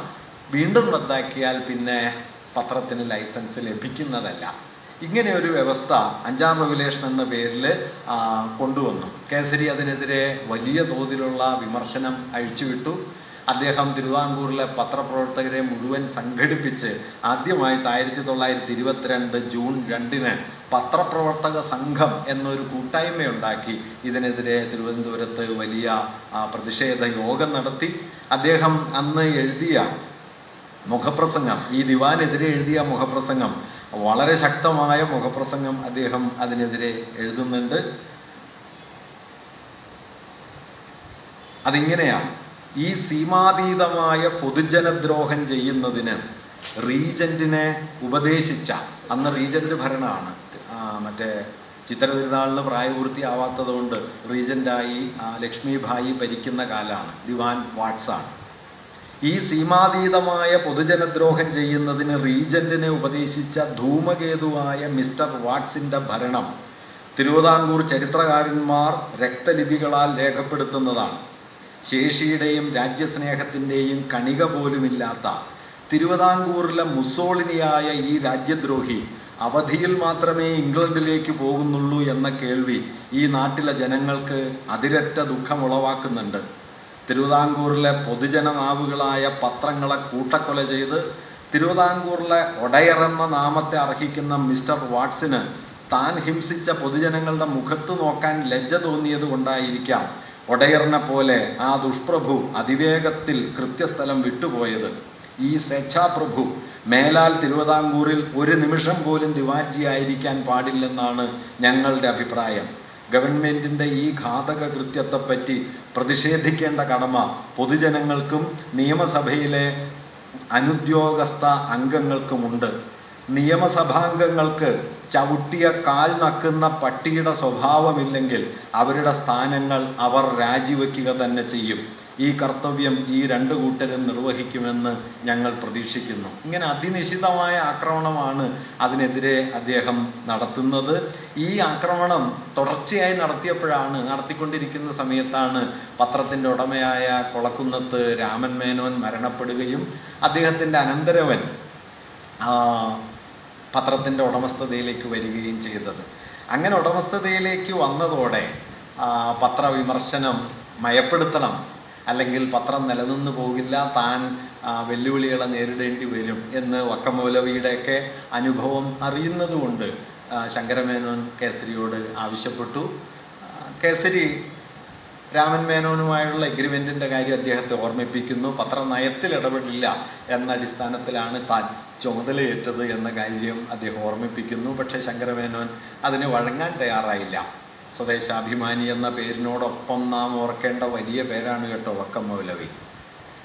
വീണ്ടും റദ്ദാക്കിയാൽ പിന്നെ പത്രത്തിന് ലൈസൻസ് ലഭിക്കുന്നതല്ല. ഇങ്ങനെ ഒരു വ്യവസ്ഥ 5ാം റെഗുലേഷൻ എന്ന പേരിൽ കൊണ്ടുവന്നു. കേസരി അതിനെതിരെ വലിയ തോതിലുള്ള വിമർശനം അഴിച്ചുവിട്ടു. അദ്ദേഹം തിരുവിതാംകൂറിലെ പത്രപ്രവർത്തകരെ മുഴുവൻ സംഘടിപ്പിച്ച് ആദ്യമായിട്ട് 1922 ജൂൺ 2 പത്രപ്രവർത്തക സംഘം എന്നൊരു കൂട്ടായ്മയുണ്ടാക്കി ഇതിനെതിരെ തിരുവനന്തപുരത്ത് വലിയ പ്രതിഷേധ യോഗം നടത്തി. അദ്ദേഹം അന്ന് എഴുതിയ മുഖപ്രസംഗം, ഈ ദിവാനെതിരെ എഴുതിയ മുഖപ്രസംഗം, വളരെ ശക്തമായ മുഖപ്രസംഗം അദ്ദേഹം അതിനെതിരെ എഴുതുന്നുണ്ട്. അതിങ്ങനെയാണ്: ഈ സീമാതീതമായ പൊതുജനദ്രോഹം ചെയ്യുന്നതിന് റീജന്റിനെ ഉപദേശിച്ച, അന്ന് റീജന്റ് ഭരണമാണ്, മറ്റേ ചിത്ര തിരുനാളിന് പ്രായപൂർത്തിയാവാത്തത് കൊണ്ട് റീജന്റായി ലക്ഷ്മിഭായി ഭരിക്കുന്ന കാലമാണ്, ദിവാൻ വാട്സാണ്. ഈ സീമാതീതമായ പൊതുജനദ്രോഹം ചെയ്യുന്നതിന് റീജന്റിനെ ഉപദേശിച്ച ധൂമകേതുവായ മിസ്റ്റർ വാട്സിൻ്റെ ഭരണം തിരുവിതാംകൂർ ചരിത്രകാരന്മാർ രക്തലിപികളാൽ രേഖപ്പെടുത്തുന്നതാണ്. ശേഷിയുടെയും രാജ്യസ്നേഹത്തിൻ്റെയും കണിക പോലുമില്ലാത്ത തിരുവിതാംകൂറിലെ മുസോളിനിയായ ഈ രാജ്യദ്രോഹി അവധിയിൽ മാത്രമേ ഇംഗ്ലണ്ടിലേക്ക് പോകുന്നുള്ളൂ എന്ന കേൾവി ഈ നാട്ടിലെ ജനങ്ങൾക്ക് അതിരറ്റ ദുഃഖമുളവാക്കുന്നുണ്ട്. തിരുവിതാംകൂറിലെ പൊതുജന നാവുകളായ പത്രങ്ങളെ കൂട്ടക്കൊല ചെയ്ത് തിരുവിതാംകൂറിലെ ഒടയർ എന്ന നാമത്തെ അർഹിക്കുന്ന മിസ്റ്റർ വാട്സിന് താൻ ഹിംസിച്ച പൊതുജനങ്ങളുടെ മുഖത്ത് നോക്കാൻ ലജ്ജ തോന്നിയത് കൊണ്ടായിരിക്കാം ഒടയറിനെ പോലെ ആ ദുഷ്പ്രഭു അതിവേഗത്തിൽ കൃത്യസ്ഥലം വിട്ടുപോയത്. ഈ സ്വേച്ഛാപ്രഭു മേലാൽ തിരുവിതാംകൂറിൽ ഒരു നിമിഷം പോലും ദിവാൻജിയായിരിക്കാൻ പാടില്ലെന്നാണ് ഞങ്ങളുടെ അഭിപ്രായം. ഗവൺമെൻറ്റിൻ്റെ ഈ ഘാതക കൃത്യത്തെപ്പറ്റി പ്രതിഷേധിക്കേണ്ട കടമ പൊതുജനങ്ങൾക്കും നിയമസഭയിലെ അനുദ്യോഗസ്ഥ അംഗങ്ങൾക്കുമുണ്ട്. നിയമസഭാംഗങ്ങൾക്ക് ചവിട്ടിയ കാൽ നക്കുന്ന പട്ടിയുടെ സ്വഭാവമില്ലെങ്കിൽ അവരുടെ സ്ഥാനങ്ങൾ അവർ രാജിവെക്കുക തന്നെ ചെയ്യും. ഈ കർത്തവ്യം ഈ 2 കൂട്ടരും നിർവഹിക്കുമെന്ന് ഞങ്ങൾ പ്രതീക്ഷിക്കുന്നു. ഇങ്ങനെ അതിനിശിതമായ ആക്രമണമാണ് അതിനെതിരെ അദ്ദേഹം നടത്തുന്നത്. ഈ ആക്രമണം തുടർച്ചയായി നടത്തിക്കൊണ്ടിരിക്കുന്ന സമയത്താണ് പത്രത്തിൻ്റെ ഉടമയായ കൊളക്കുന്നത്ത് രാമൻ മേനോൻ മരണപ്പെടുകയും അദ്ദേഹത്തിൻ്റെ അനന്തരവൻ പത്രത്തിൻ്റെ ഉടമസ്ഥതയിലേക്ക് വരികയും ചെയ്തത്. അങ്ങനെ ഉടമസ്ഥതയിലേക്ക് വന്നതോടെ പത്രവിമർശനം മയപ്പെടുത്തണം, അല്ലെങ്കിൽ പത്രം നിലനിന്ന് പോകില്ല, താൻ വെല്ലുവിളികളെ നേരിടേണ്ടി വരും എന്ന് വക്കം മൗലവിയുടെയൊക്കെ അനുഭവം അറിയുന്നതുകൊണ്ട് ശങ്കരമേനോൻ കേസരിയോട് ആവശ്യപ്പെട്ടു. കേസരി രാമൻ മേനോനുമായുള്ള എഗ്രിമെൻറ്റിൻ്റെ കാര്യം അദ്ദേഹത്തെ ഓർമ്മിപ്പിക്കുന്നു. പത്രനയത്തിൽ ഇടപെടില്ല എന്ന അടിസ്ഥാനത്തിലാണ് താൻ ചുമതലയേറ്റത് എന്ന കാര്യം അദ്ദേഹം ഓർമ്മിപ്പിക്കുന്നു. പക്ഷേ ശങ്കരമേനോൻ അതിന് വഴങ്ങാൻ തയ്യാറായില്ല. സ്വദേശാഭിമാനി എന്ന പേരിനോടൊപ്പം നാം ഓർക്കേണ്ട വലിയ പേരാണ് കേട്ടോ വക്കം മൗലവി.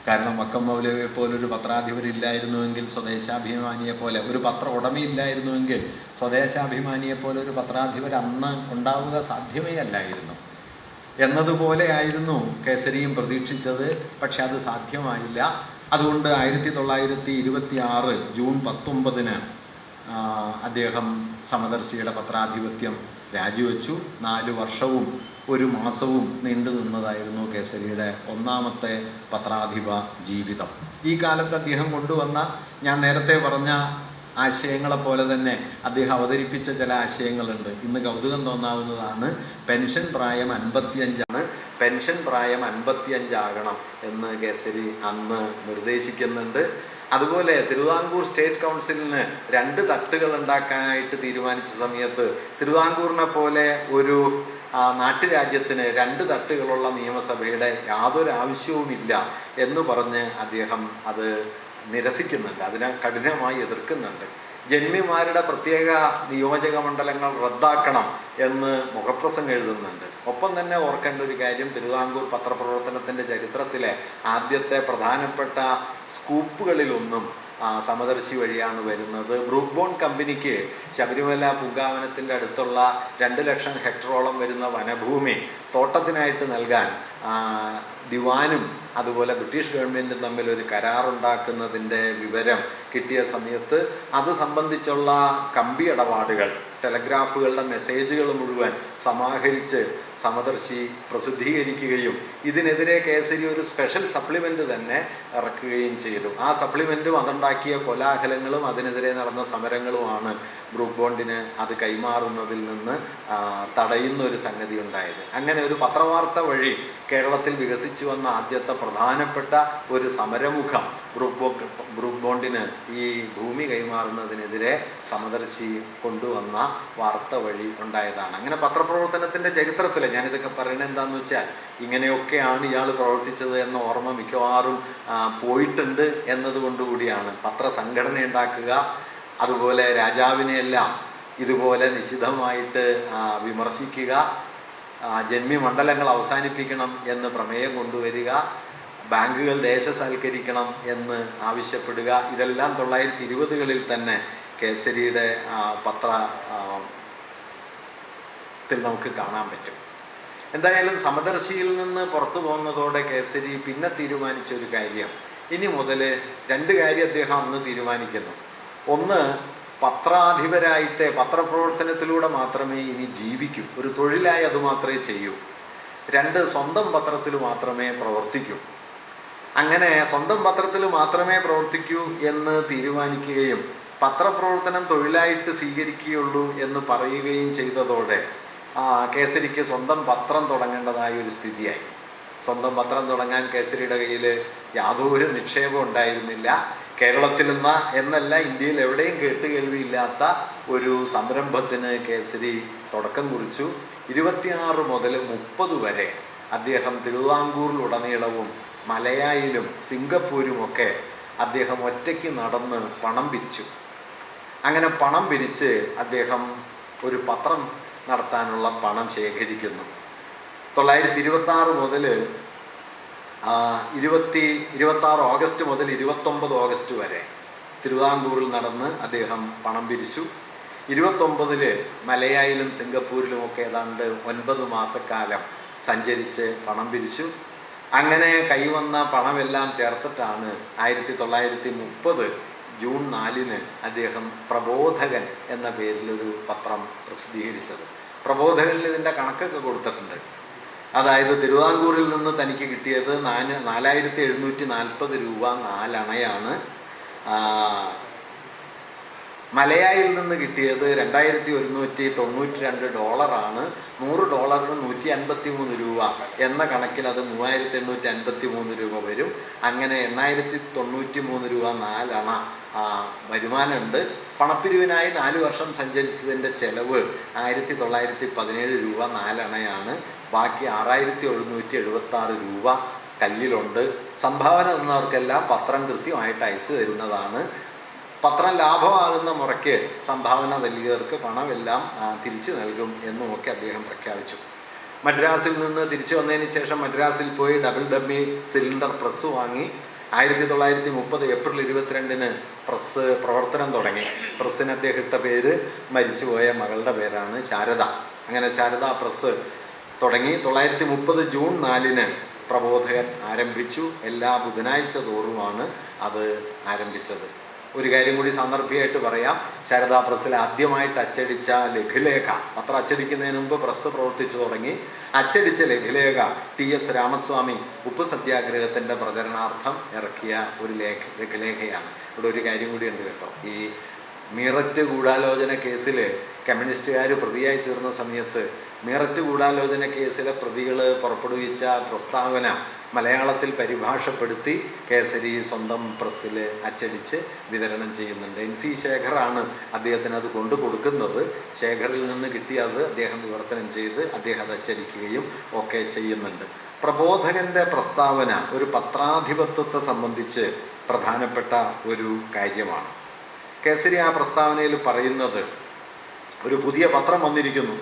കാരണം വക്കം മൗലവിയെ പോലൊരു പത്രാധിപരില്ലായിരുന്നുവെങ്കിൽ സ്വദേശാഭിമാനിയെ പോലെ ഒരു പത്ര ഉടമയില്ലായിരുന്നുവെങ്കിൽ സ്വദേശാഭിമാനിയെ പോലെ ഒരു പത്രാധിപർ അന്ന് ഉണ്ടാവുക സാധ്യമേ അല്ലായിരുന്നു. എന്നതുപോലെ ആയിരുന്നു കേസരിയും പ്രതീക്ഷിച്ചത്. പക്ഷെ അത് സാധ്യമായില്ല. അതുകൊണ്ട് 1926 ജൂൺ 19 അദ്ദേഹം സമദർശിയുടെ പത്രാധിപത്യം രാജിവെച്ചു. 4 വർഷവും 1 മാസവും നീണ്ടു നിന്നതായിരുന്നു കേസരിയുടെ ഒന്നാമത്തെ പത്രാധിപ ജീവിതം. ഈ കാലത്ത് അദ്ദേഹം കൊണ്ടുവന്ന, ഞാൻ നേരത്തെ പറഞ്ഞ ആശയങ്ങളെപ്പോലെ തന്നെ അദ്ദേഹം അവതരിപ്പിച്ച ചില ആശയങ്ങളുണ്ട്. ഇന്ന് കൗതുകം തോന്നാവുന്നതാണ്. പെൻഷൻ പ്രായം 55 പെൻഷൻ പ്രായം 55 ആകണം എന്ന് കേസരി അന്ന് നിർദ്ദേശിക്കുന്നുണ്ട്. അതുപോലെ തിരുവിതാംകൂർ സ്റ്റേറ്റ് കൗൺസിലിന് 2 തട്ടുകൾ ഉണ്ടാക്കാനായിട്ട് തീരുമാനിച്ച സമയത്ത് തിരുവിതാംകൂറിനെ പോലെ ഒരു നാട്ടുരാജ്യത്തിന് 2 തട്ടുകളുള്ള നിയമസഭയുടെ യാതൊരു ആവശ്യവുമില്ല എന്ന് പറഞ്ഞ് അദ്ദേഹം അത് നിരസിക്കുന്നുണ്ട്, അതിനെ കഠിനമായി എതിർക്കുന്നുണ്ട്. ജന്മിമാരുടെ പ്രത്യേക നിയോജക മണ്ഡലങ്ങൾ റദ്ദാക്കണം എന്ന് മുഖപ്രസംഗം എഴുതുന്നുണ്ട്. ഒപ്പം തന്നെ ഓർക്കേണ്ട ഒരു കാര്യം, തിരുവിതാംകൂർ പത്രപ്രവർത്തനത്തിൻ്റെ ചരിത്രത്തിലെ ആദ്യത്തെ പ്രധാനപ്പെട്ട സ്കൂപ്പുകളിലൊന്നും സമദർശി വഴിയാണ് വരുന്നത്. ബ്രൂക്ക് ബോണ്ട് കമ്പനിക്ക് ശബരിമല പൂങ്കാവനത്തിൻ്റെ അടുത്തുള്ള 2 ലക്ഷം ഹെക്ടറോളം വരുന്ന വനഭൂമി തോട്ടത്തിനായിട്ട് നൽകാൻ ദിവാനും അതുപോലെ ബ്രിട്ടീഷ് ഗവൺമെൻറ്റും തമ്മിൽ ഒരു കരാറുണ്ടാക്കുന്നതിൻ്റെ വിവരം കിട്ടിയ സമയത്ത് അത് സംബന്ധിച്ചുള്ള കമ്പി ഇടപാടുകൾ, ടെലഗ്രാഫുകളുടെ മെസ്സേജുകൾ മുഴുവൻ സമാഹരിച്ച് സമദർശി പ്രസിദ്ധീകരിക്കുകയും ഇതിനെതിരെ കേസരി ഒരു സ്പെഷ്യൽ സപ്ലിമെൻ്റ് തന്നെ ഇറക്കുകയും ചെയ്തു. ആ സപ്ലിമെൻറ്റും അതുണ്ടാക്കിയ കോലാഹലങ്ങളും അതിനെതിരെ നടന്ന സമരങ്ങളുമാണ് ബ്രൂക്ക് ബോണ്ടിന് അത് കൈമാറുന്നതിൽ നിന്ന് തടയുന്ന ഒരു സംഗതി ഉണ്ടായത്. അങ്ങനെ ഒരു പത്രവാർത്ത വഴി കേരളത്തിൽ വികസിച്ചു വന്ന ആദ്യത്തെ പ്രധാനപ്പെട്ട ഒരു സമരമുഖം ബ്രൂക്ക് ബോണ്ടിന് ഈ ഭൂമി കൈമാറുന്നതിനെതിരെ സമദർശി കൊണ്ടുവന്ന വാർത്ത വഴി ഉണ്ടായതാണ്. അങ്ങനെ പത്രപ്രവർത്തനത്തിൻ്റെ ചരിത്രത്തിൽ ഞാനിതൊക്കെ പറയുന്നത് എന്താണെന്ന് വെച്ചാൽ, ഇങ്ങനെയൊക്കെയാണ് ഇയാൾ പ്രവർത്തിച്ചത് എന്ന ഓർമ്മ മിക്കവാറും പോയിട്ടുണ്ട് എന്നതുകൊണ്ടുകൂടിയാണ്. പത്രസംഘടന ഉണ്ടാക്കുക, അതുപോലെ രാജാവിനെയെല്ലാം ഇതുപോലെ നിശിതമായിട്ട് വിമർശിക്കുക, ജന്മി മണ്ഡലങ്ങൾ അവസാനിപ്പിക്കണം എന്ന് പ്രമേയം കൊണ്ടുവരിക, ബാങ്കുകൾ ദേശസാൽക്കരിക്കണം എന്ന് ആവശ്യപ്പെടുക, ഇതെല്ലാം 1920കളിൽ തന്നെ കേസരിയുടെ പത്രത്തിൽ നമുക്ക് കാണാൻ പറ്റും. എന്തായാലും സമദർശിയിൽ നിന്ന് പുറത്തു പോകുന്നതോടെ കേസരി പിന്നെ തീരുമാനിച്ച ഒരു കാര്യം, ഇനി മുതൽ 2 കാര്യം അദ്ദേഹം അന്ന് തീരുമാനിക്കുന്നു. ഒന്ന്, പത്രാധിപരായിട്ട് പത്രപ്രവർത്തനത്തിലൂടെ മാത്രമേ ഇനി ജീവിക്കൂ, ഒരു തൊഴിലായി അതുമാത്രമേ ചെയ്യൂ. 2, സ്വന്തം പത്രത്തിൽ മാത്രമേ പ്രവർത്തിക്കൂ. അങ്ങനെ സ്വന്തം പത്രത്തിൽ മാത്രമേ പ്രവർത്തിക്കൂ എന്ന് തീരുമാനിക്കുകയും പത്രപ്രവർത്തനം തൊഴിലായിട്ട് സ്വീകരിക്കുകയുള്ളൂ എന്ന് പറയുകയും ചെയ്തതോടെ കേസരിക്ക് സ്വന്തം പത്രം തുടങ്ങേണ്ടതായ ഒരു സ്ഥിതിയായി. സ്വന്തം പത്രം തുടങ്ങാൻ കേസരിയുടെ കയ്യിൽ യാതൊരു നിക്ഷേപം ഉണ്ടായിരുന്നില്ല. കേരളത്തിൽ എന്നല്ല, ഇന്ത്യയിൽ എവിടെയും കേട്ടുകേൾവിയില്ലാത്ത ഒരു സംരംഭത്തിന് കേസരി തുടക്കം കുറിച്ചു. 26 മുതൽ 30 വരെ അദ്ദേഹം തിരുവിതാംകൂറിലുടനീളവും മലയായിലും സിംഗപ്പൂരുമൊക്കെ അദ്ദേഹം ഒറ്റയ്ക്ക് നടന്ന് പണം പിരിച്ചു. അങ്ങനെ പണം പിരിച്ച് അദ്ദേഹം ഒരു പത്രം നടത്താനുള്ള പണം ശേഖരിക്കുന്നു. 1926 മുതൽ 26 ഓഗസ്റ്റ് മുതൽ 29 ഓഗസ്റ്റ് വരെ തിരുവിതാംകൂറിൽ നടന്ന് അദ്ദേഹം പണം പിരിച്ചു. 29 മലയായിലും സിംഗപ്പൂരിലുമൊക്കെ ഏതാണ്ട് 9 മാസക്കാലം സഞ്ചരിച്ച് പണം പിരിച്ചു. അങ്ങനെ കൈവന്ന പണമെല്ലാം ചേർത്തിട്ടാണ് 1930 ജൂൺ 4 അദ്ദേഹം പ്രബോധകൻ എന്ന പേരിലൊരു പത്രം പ്രസിദ്ധീകരിച്ചത്. പ്രബോധകനിൽ ഇതിൻ്റെ കണക്കൊക്കെ കൊടുത്തിട്ടുണ്ട്. അതായത് തിരുവിതാംകൂറിൽ നിന്ന് തനിക്ക് കിട്ടിയത് 4740 രൂപ 4 അണയാണ്. മലയായിൽ നിന്ന് കിട്ടിയത് $2192. $100 153 രൂപ എന്ന കണക്കിന് അത് 3853 രൂപ വരും. അങ്ങനെ 8093 രൂപ 4 അണ വരുമാനമുണ്ട്. പണപ്പിരിവിനായി 4 വർഷം സഞ്ചരിച്ചതിൻ്റെ ചെലവ് 1917 രൂപ 4 അണയാണ്. ബാക്കി 6776 രൂപ കയ്യിലുണ്ട്. സംഭാവന തന്നവർക്കെല്ലാം പത്രം കൃത്യമായിട്ട് അയച്ചു തരുന്നതാണ്. പത്രം ലാഭമാകുന്ന മുറയ്ക്ക് സംഭാവന നൽകിയവർക്ക് പണമെല്ലാം തിരിച്ചു നൽകും എന്നുമൊക്കെ അദ്ദേഹം പ്രഖ്യാപിച്ചു. മദ്രാസിൽ നിന്ന് തിരിച്ചു വന്നതിന് ശേഷം മദ്രാസിൽ പോയി ഡബിൾ ഡമ്മി സിലിണ്ടർ പ്രസ് വാങ്ങി 1930 ഏപ്രിൽ 22 പ്രസ് പ്രവർത്തനം തുടങ്ങി. പ്രസ്സിന് അദ്ദേഹം ഇട്ട പേര് മരിച്ചുപോയ മകളുടെ പേരാണ് ശാരദ. അങ്ങനെ ശാരദ പ്രസ് തുടങ്ങി. 1930 ജൂൺ 4 പ്രബോധകൻ ആരംഭിച്ചു. എല്ലാ ബുധനാഴ്ച തോറുമാണ് അത് ആരംഭിച്ചത്. ഒരു കാര്യം കൂടി സന്ദർഭികമായിട്ട് പറയാം. ശാരദാ പ്രസ്സിൽ ആദ്യമായിട്ട് അച്ചടിച്ച ലഘുലേഖ, പത്രം അച്ചടിക്കുന്നതിന് മുമ്പ് പ്രസ് പ്രവർത്തിച്ചു തുടങ്ങി. അച്ചടിച്ച ലഘുലേഖ TS രാമസ്വാമി ഉപ്പ് സത്യാഗ്രഹത്തിൻ്റെ പ്രചരണാർത്ഥം ഇറക്കിയ ഒരു ലഘുലേഖയാണ്. ഇവിടെ ഒരു കാര്യം കൂടി ഉണ്ട് കേട്ടോ. ഈ മീററ്റ് ഗൂഢാലോചന കേസിൽ കമ്മ്യൂണിസ്റ്റുകാർ പ്രതിയായി തീർന്ന സമയത്ത് മീററ്റ് ഗൂഢാലോചന കേസിലെ പ്രതികൾ പുറപ്പെടുവിച്ച പ്രസ്താവന മലയാളത്തിൽ പരിഭാഷപ്പെടുത്തി കേസരി സ്വന്തം പ്രസ്സിൽ അച്ചടിച്ച് വിതരണം ചെയ്യുന്നുണ്ട്. NC ശേഖറാണ് അദ്ദേഹത്തിന് അത് കൊണ്ടു കൊടുക്കുന്നത്. ശേഖറിൽ നിന്ന് കിട്ടിയത് അദ്ദേഹം വിവർത്തനം ചെയ്ത് അദ്ദേഹം അത് അച്ചടിക്കുകയും ഒക്കെ ചെയ്യുന്നുണ്ട്. പ്രബോധകൻ്റെ പ്രസ്താവന ഒരു പത്രാധിപത്യത്തെ സംബന്ധിച്ച് പ്രധാനപ്പെട്ട ഒരു കാര്യമാണ്. കേസരി ആ പ്രസ്താവനയിൽ പറയുന്നത്, ഒരു പുതിയ പത്രം വന്നിരിക്കുന്നു,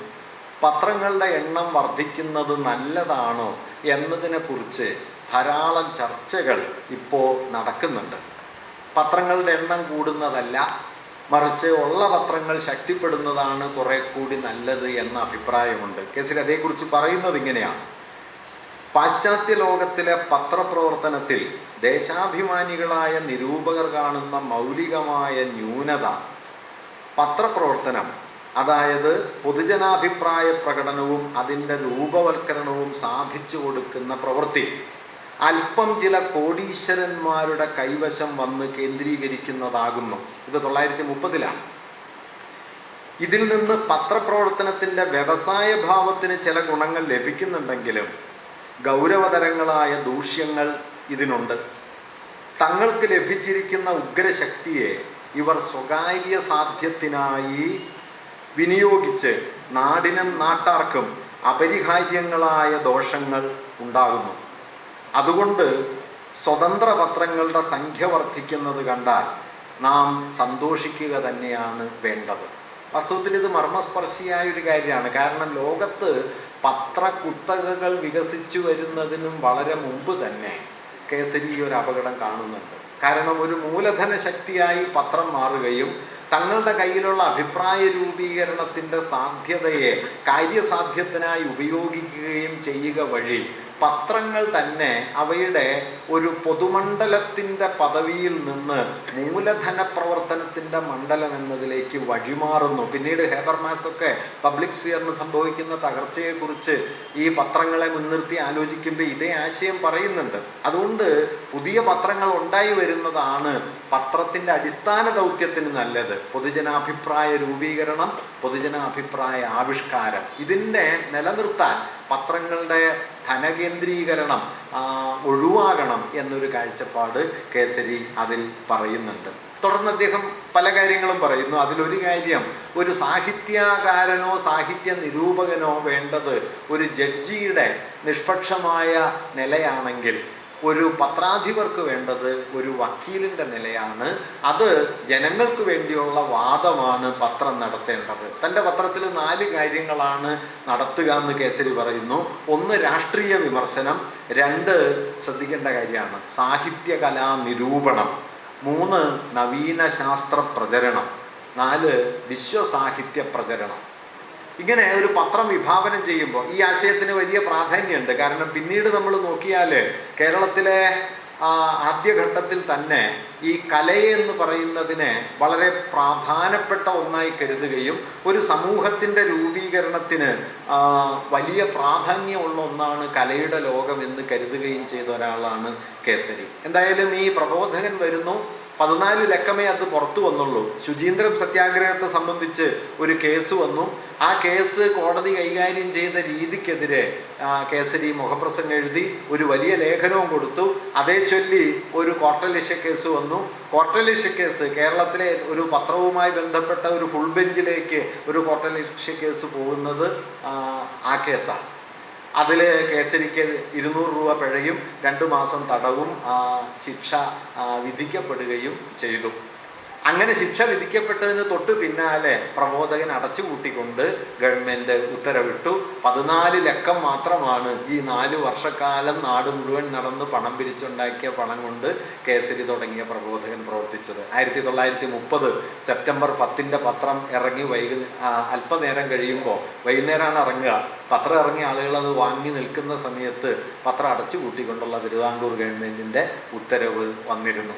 പത്രങ്ങളുടെ എണ്ണം വർദ്ധിക്കുന്നത് നല്ലതാണോ എന്നതിനെക്കുറിച്ച് ധാരാളം ചർച്ചകൾ ഇപ്പോൾ നടക്കുന്നുണ്ട്. പത്രങ്ങളുടെ എണ്ണം കൂടുന്നതല്ല, മറിച്ച് ഉള്ള പത്രങ്ങൾ ശക്തിപ്പെടുന്നതാണ് കുറെ കൂടി നല്ലത് എന്ന അഭിപ്രായമുണ്ട്. കേസിൽ അതേക്കുറിച്ച് പറയുന്നത് ഇങ്ങനെയാണ്: പാശ്ചാത്യ ലോകത്തിലെ പത്രപ്രവർത്തനത്തിൽ ദേശാഭിമാനികളായ നിരൂപകർ കാണുന്ന മൗലികമായ ന്യൂനത പത്രപ്രവർത്തനം, അതായത് പൊതുജനാഭിപ്രായ പ്രകടനവും അതിൻ്റെ രൂപവൽക്കരണവും സാധിച്ചു കൊടുക്കുന്ന പ്രവൃത്തി അല്പം ചില കോടീശ്വരന്മാരുടെ കൈവശം വന്ന് കേന്ദ്രീകരിക്കുന്നതാകുന്നു. ഇത് 1930-ലാണ്. ഇതിൽ നിന്ന് പത്രപ്രവർത്തനത്തിൻ്റെ വ്യവസായ ഭാവത്തിന് ചില ഗുണങ്ങൾ ലഭിക്കുന്നുണ്ടെങ്കിലും ഗൗരവതരങ്ങളായ ദൂഷ്യങ്ങൾ ഇതിനുണ്ട്. തങ്ങൾക്ക് ലഭിച്ചിരിക്കുന്ന ഉഗ്രശക്തിയെ ഇവർ സ്വകാര്യ സാധ്യത്തിനായി വിനിയോഗിച്ച് നാടിനും നാട്ടാർക്കും അപരിഹാര്യങ്ങളായ ദോഷങ്ങൾ ഉണ്ടാകുന്നു. അതുകൊണ്ട് സ്വതന്ത്ര പത്രങ്ങളുടെ സംഖ്യ വർദ്ധിക്കുന്നത് കണ്ടാൽ നാം സന്തോഷിക്കുക തന്നെയാണ് വേണ്ടത്. വാസ്തവത്തിൽ ഇത് മർമ്മസ്പർശിയായ ഒരു കാര്യമാണ്. കാരണം ലോകത്ത് പത്രക്കുത്തകകൾ വികസിച്ചു വരുന്നതിനും വളരെ മുമ്പ് തന്നെ കേസരി ഒരു അപകടം കാണുന്നുണ്ട്. കാരണം ഒരു മൂലധന ശക്തിയായി പത്രം മാറുകയും തങ്ങളുടെ കയ്യിലുള്ള അഭിപ്രായ രൂപീകരണത്തിൻ്റെ സാധ്യതയെ കാര്യസാധ്യത്തിനായി ഉപയോഗിക്കുകയും ചെയ്യുക വഴി പത്രങ്ങൾ തന്നെ അവയുടെ ഒരു പൊതുമണ്ഡലത്തിൻ്റെ പദവിയിൽ നിന്ന് മൂലധന പ്രവർത്തനത്തിൻ്റെ മണ്ഡലം എന്നതിലേക്ക് വഴിമാറുന്നു. പിന്നീട് ഹേബർമാസൊക്കെ പബ്ലിക് സ്ഫിയറിന് സംഭവിക്കുന്ന തകർച്ചയെക്കുറിച്ച് ഈ പത്രങ്ങളെ മുൻനിർത്തി ആലോചിക്കുമ്പോൾ ഇതേ ആശയം പറയുന്നുണ്ട്. അതുകൊണ്ട് പുതിയ പത്രങ്ങൾ ഉണ്ടായി വരുന്നതാണ് പത്രത്തിൻ്റെ അടിസ്ഥാന ദൗത്യത്തിന് നല്ലത്. പൊതുജനാഭിപ്രായ രൂപീകരണം, പൊതുജനാഭിപ്രായ ആവിഷ്കാരം, ഇതിനെ നിലനിർത്താൻ പത്രങ്ങളുടെ ധനകേന്ദ്രീകരണം ഒഴിവാകണം എന്നൊരു കാഴ്ചപ്പാട് കേസരി അതിൽ പറയുന്നുണ്ട്. തുടർന്ന് അദ്ദേഹം പല കാര്യങ്ങളും പറയുന്നു. അതിലൊരു കാര്യം, ഒരു സാഹിത്യകാരനോ സാഹിത്യ നിരൂപകനോ വേണ്ടത് ഒരു ജഡ്ജിയുടെ നിഷ്പക്ഷമായ നിലയാണെങ്കിൽ ഒരു പത്രാധിപർക്ക് വേണ്ടത് ഒരു വക്കീലിൻ്റെ നിലയാണ്. അത് ജനങ്ങൾക്ക് വേണ്ടിയുള്ള വാദമാണ് പത്രം നടത്തേണ്ടത്. തൻ്റെ പത്രത്തിൽ 4 കാര്യങ്ങളാണ് നടത്തുക എന്ന് കേസരി പറയുന്നു. 1 രാഷ്ട്രീയ വിമർശനം, 2 ശ്രദ്ധിക്കേണ്ട കാര്യമാണ് സാഹിത്യകലാ നിരൂപണം, 3 നവീന ശാസ്ത്ര പ്രചരണം, 4 വിശ്വസാഹിത്യ പ്രചരണം. ഇങ്ങനെ ഒരു പത്രം വിഭാവനം ചെയ്യുമ്പോൾ ഈ ആശയത്തിന് വലിയ പ്രാധാന്യമുണ്ട്. കാരണം പിന്നീട് നമ്മൾ നോക്കിയാൽ കേരളത്തിലെ ആദ്യഘട്ടത്തിൽ തന്നെ ഈ കലയെ എന്ന് പറയുന്നതിനെ വളരെ പ്രധാനപ്പെട്ട ഒന്നായി കരുതുകയും ഒരു സമൂഹത്തിൻ്റെ രൂപീകരണത്തിന് വലിയ പ്രാധാന്യമുള്ള ഒന്നാണ് കലയുടെ ലോകം എന്ന് കരുതുകയും ചെയ്ത ഒരാളാണ് കേസരി. എന്തായാലും ഈ പ്രബോധകൻ വരുന്നു, 14 ലക്കമേ അത് പുറത്തു വന്നുള്ളൂ. ശുചീന്ദ്രം സത്യാഗ്രഹത്തെ സംബന്ധിച്ച് ഒരു കേസ് വന്നു. ആ കേസ് കോടതി കൈകാര്യം ചെയ്ത രീതിക്കെതിരെ കേസരി മുഖപ്രസംഗം എഴുതി ഒരു വലിയ ലേഖനവും കൊടുത്തു. അതേ ചൊല്ലി ഒരു ക്വാർട്ടർലിഷ്യ കേസ് വന്നു. ക്വാർട്ടർലിഷ്യ കേസ് കേരളത്തിലെ ഒരു പത്രവുമായി ബന്ധപ്പെട്ട ഒരു ഫുൾ ബെഞ്ചിലേക്ക് ഒരു ക്വാർട്ടർലിഷ്യ കേസ് പോകുന്നത് ആ കേസാണ്. അതിൽ കേസരിക്ക് 200 രൂപ പിഴയും 2 മാസം തടവും ശിക്ഷ വിധിക്കപ്പെടുകയും ചെയ്തു. അങ്ങനെ ശിക്ഷ വിധിക്കപ്പെട്ടതിന് തൊട്ട് പിന്നാലെ പ്രബോധകൻ അടച്ചുപൂട്ടിക്കൊണ്ട് ഗവൺമെൻറ് ഉത്തരവിട്ടു. 14 ലക്കം മാത്രമാണ് ഈ 4 വർഷക്കാലം നാട് മുഴുവൻ നടന്ന് പണം പിരിച്ചുണ്ടാക്കിയ പണം കൊണ്ട് കേസരി തുടങ്ങിയ പ്രബോധകൻ പ്രവർത്തിച്ചത്. 1930 സെപ്റ്റംബർ 10 പത്രം ഇറങ്ങി അല്പനേരം കഴിയുമ്പോൾ, വൈകുന്നേരമാണ് ഇറങ്ങുക, പത്രം ഇറങ്ങിയ ആളുകൾ അത് വാങ്ങി നിൽക്കുന്ന സമയത്ത് പത്രം അടച്ചുപൂട്ടിക്കൊണ്ടുള്ള തിരുവിതാംകൂർ ഗവൺമെൻറ്റിൻ്റെ ഉത്തരവ് വന്നിരുന്നു.